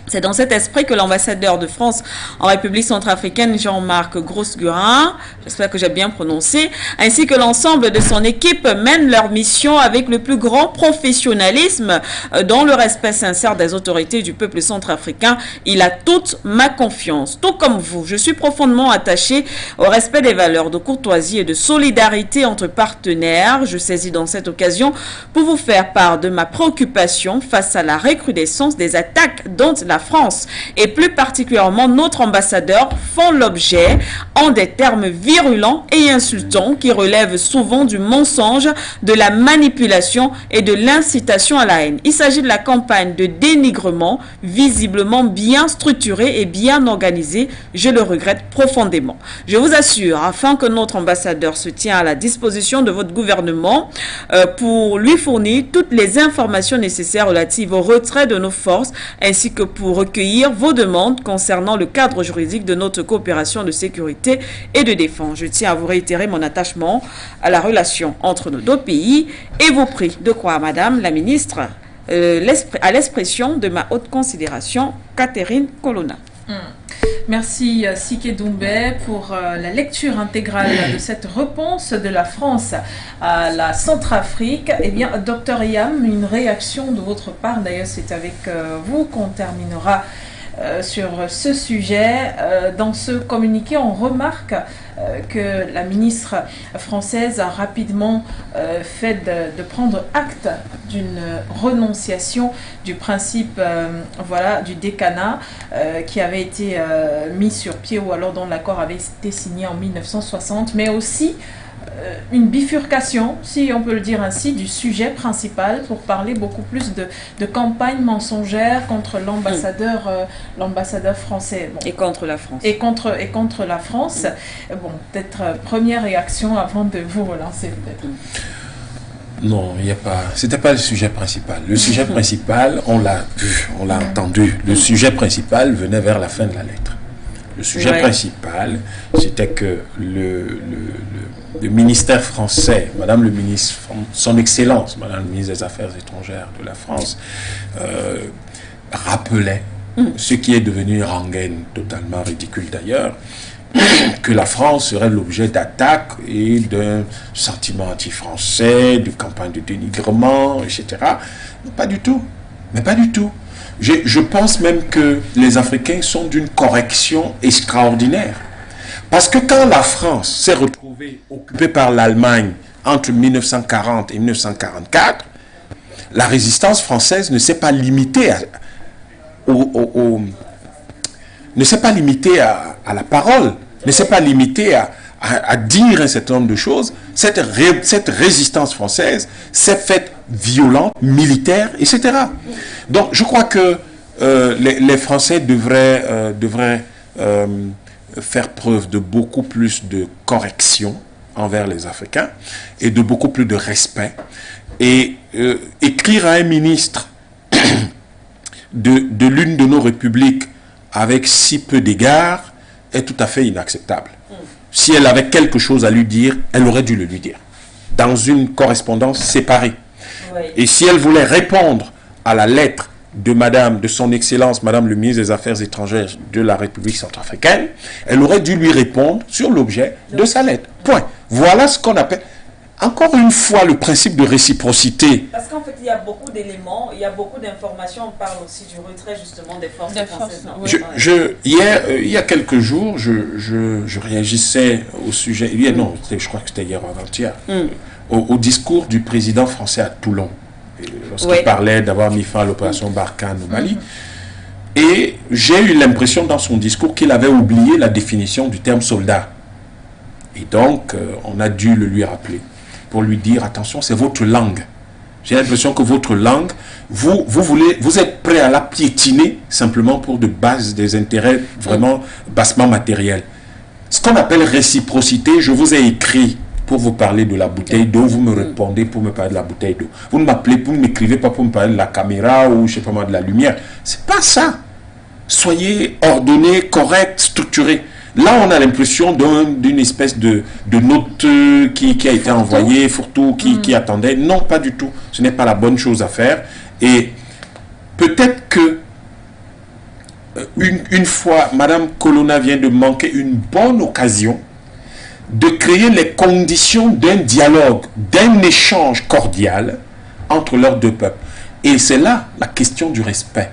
[SPEAKER 1] C'est dans cet esprit que l'ambassadeur de France en République centrafricaine, Jean-Marc Grosgurin, j'espère que j'ai bien prononcé, ainsi que l'ensemble de son équipe mènent leur mission avec le plus grand professionnalisme, dans le respect sincère des autorités du peuple centrafricain. Il a toute ma confiance. Tout comme vous, je suis profondément attaché au respect des valeurs de courtoisie et de solidarité entre partenaires. Je saisis dans cette occasion pour vous faire part de ma préoccupation face à la recrudescence des attaques dont la France et plus particulièrement notre ambassadeur font l'objet en des termes virulents et insultants qui relèvent souvent du mensonge, de la manipulation et de l'incitation à la haine. Il s'agit de la campagne de dénigrement visiblement bien structurée et bien organisée. Je le regrette profondément. Je vous assure, afin que notre ambassadeur se tient à la disposition de votre gouvernement pour lui fournir toutes les informations nécessaires relatives au retrait de nos forces ainsi que pour recueillir vos demandes concernant le cadre juridique de notre coopération de sécurité et de défense. Je tiens à vous réitérer mon attachement à la relation entre nos deux pays et vous prie de croire, Madame la ministre, à l'expression de ma haute considération, Catherine Colonna.
[SPEAKER 2] Merci Sike Doumbé pour la lecture intégrale de cette réponse de la France à la Centrafrique. Eh bien, Dr Yam, une réaction de votre part, d'ailleurs c'est avec vous qu'on terminera sur ce sujet. Dans ce communiqué, on remarque que la ministre française a rapidement fait de prendre acte d'une renonciation du principe du décanat qui avait été mis sur pied ou alors dont l'accord avait été signé en 1960, mais aussi une bifurcation, si on peut le dire ainsi, du sujet principal pour parler beaucoup plus de campagne mensongère contre l'ambassadeur français. Bon.
[SPEAKER 1] Et contre la France.
[SPEAKER 2] Et contre la France. Bon, peut-être première réaction avant de vous relancer peut-être.
[SPEAKER 3] Non, il n'y a pas. C'était pas le sujet principal. Le sujet principal, on l'a vu, on l'a entendu. Le sujet principal venait vers la fin de la lettre. Le sujet principal, c'était que le ministère français, Madame le ministre, son Excellence, Madame le ministre des Affaires étrangères de la France, rappelait ce qui est devenu une rengaine totalement ridicule d'ailleurs, que la France serait l'objet d'attaques et d'un sentiment anti-français, de campagne de dénigrement, etc. Pas du tout. Mais pas du tout. Je pense même que les Africains sont d'une correction extraordinaire. Parce que quand la France s'est retrouvée occupée par l'Allemagne entre 1940 et 1944, la résistance française ne s'est pas limitée à la parole, ne s'est pas limitée à dire un certain nombre de choses. Cette résistance française s'est faite violente, militaire, etc. Donc je crois que les Français devraient faire preuve de beaucoup plus de correction envers les Africains et de beaucoup plus de respect, et écrire à un ministre de l'une de nos républiques avec si peu d'égards est tout à fait inacceptable. Si elle avait quelque chose à lui dire, elle aurait dû le lui dire, dans une correspondance séparée. Oui. Et si elle voulait répondre à la lettre de son Excellence, Madame le ministre des Affaires étrangères de la République centrafricaine, elle aurait dû lui répondre sur l'objet de sa lettre. Point. Voilà ce qu'on appelle, encore une fois, le principe de réciprocité.
[SPEAKER 1] Parce qu'en fait, il y a beaucoup d'éléments, il y a beaucoup d'informations. On parle aussi du retrait, justement, des forces françaises.
[SPEAKER 3] Il y a quelques jours, je réagissais au sujet, je crois que c'était hier ou avant-hier, au discours du président français à Toulon, lorsqu'il parlait d'avoir mis fin à l'opération Barkhane au Mali. Et j'ai eu l'impression dans son discours qu'il avait oublié la définition du terme soldat. Et donc, on a dû le lui rappeler, pour lui dire, attention, c'est votre langue. J'ai l'impression que votre langue, vous êtes prêt à la piétiner simplement pour des intérêts vraiment bassement matériels. Ce qu'on appelle réciprocité, je vous ai écrit pour vous parler de la bouteille d'eau, vous me répondez pour me parler de la bouteille d'eau. Vous ne m'appelez, vous ne m'écrivez pas pour me parler de la caméra ou je sais pas moi de la lumière. C'est pas ça. Soyez ordonné, correct, structuré. Là, on a l'impression d'une espèce de note qui a été envoyée, fourre-tout, qui attendait. Non, pas du tout. Ce n'est pas la bonne chose à faire. Et peut-être que une fois, Madame Colonna vient de manquer une bonne occasion de créer les conditions d'un dialogue, d'un échange cordial entre leurs deux peuples. Et c'est là la question du respect.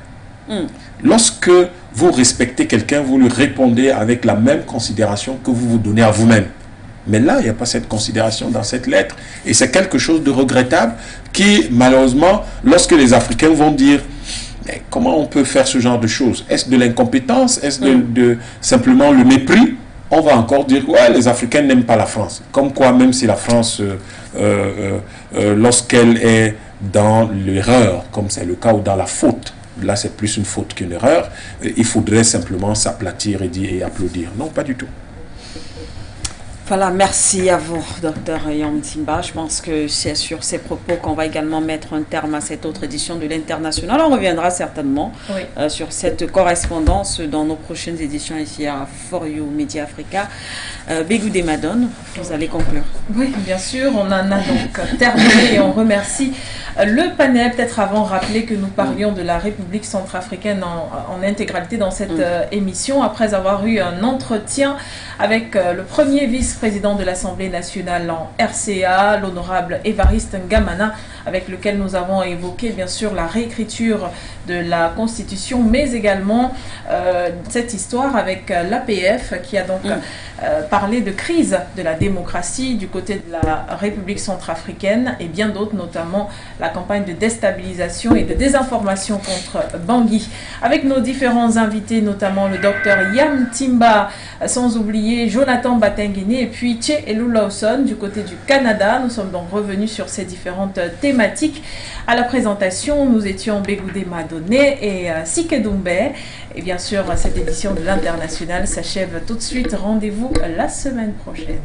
[SPEAKER 3] Lorsque vous respectez quelqu'un, vous lui répondez avec la même considération que vous vous donnez à vous-même. Mais là, il n'y a pas cette considération dans cette lettre. Et c'est quelque chose de regrettable qui, malheureusement, lorsque les Africains vont dire mais comment on peut faire ce genre de choses? Est-ce de l'incompétence? Est-ce de simplement le mépris? On va encore dire ouais, les Africains n'aiment pas la France. Comme quoi, même si la France, lorsqu'elle est dans l'erreur, comme c'est le cas, ou dans la faute, là c'est plus une faute qu'une erreur, il faudrait simplement s'aplatir et applaudir. Non, pas du tout.
[SPEAKER 1] Voilà, merci à vous, Dr Yam Timba. Je pense que c'est sur ces propos qu'on va également mettre un terme à cette autre édition de l'International. On reviendra certainement sur cette correspondance dans nos prochaines éditions ici à For You Media Africa. Begoudé Madone, vous allez conclure.
[SPEAKER 2] Oui, bien sûr, on en a donc terminé et on remercie le panel. Peut-être avant rappeler que nous parlions de la République centrafricaine en intégralité dans cette émission, après avoir eu un entretien avec le premier vice-président de l'Assemblée nationale en RCA, l'honorable Évariste Ngamana, avec lequel nous avons évoqué bien sûr la réécriture de la Constitution, mais également cette histoire avec l'APF qui a donc parlé de crise de la démocratie du côté de la République centrafricaine et bien d'autres, notamment la campagne de déstabilisation et de désinformation contre Bangui. Avec nos différents invités, notamment le docteur Yam Timba, sans oublier Jonathan Batengene et puis Tché Elou Lawson du côté du Canada. Nous sommes donc revenus sur ces différentes thématiques. À la présentation, nous étions Begoudé Madone et Sike Doumbé. Et bien sûr, cette édition de l'International s'achève tout de suite. Rendez-vous la semaine prochaine.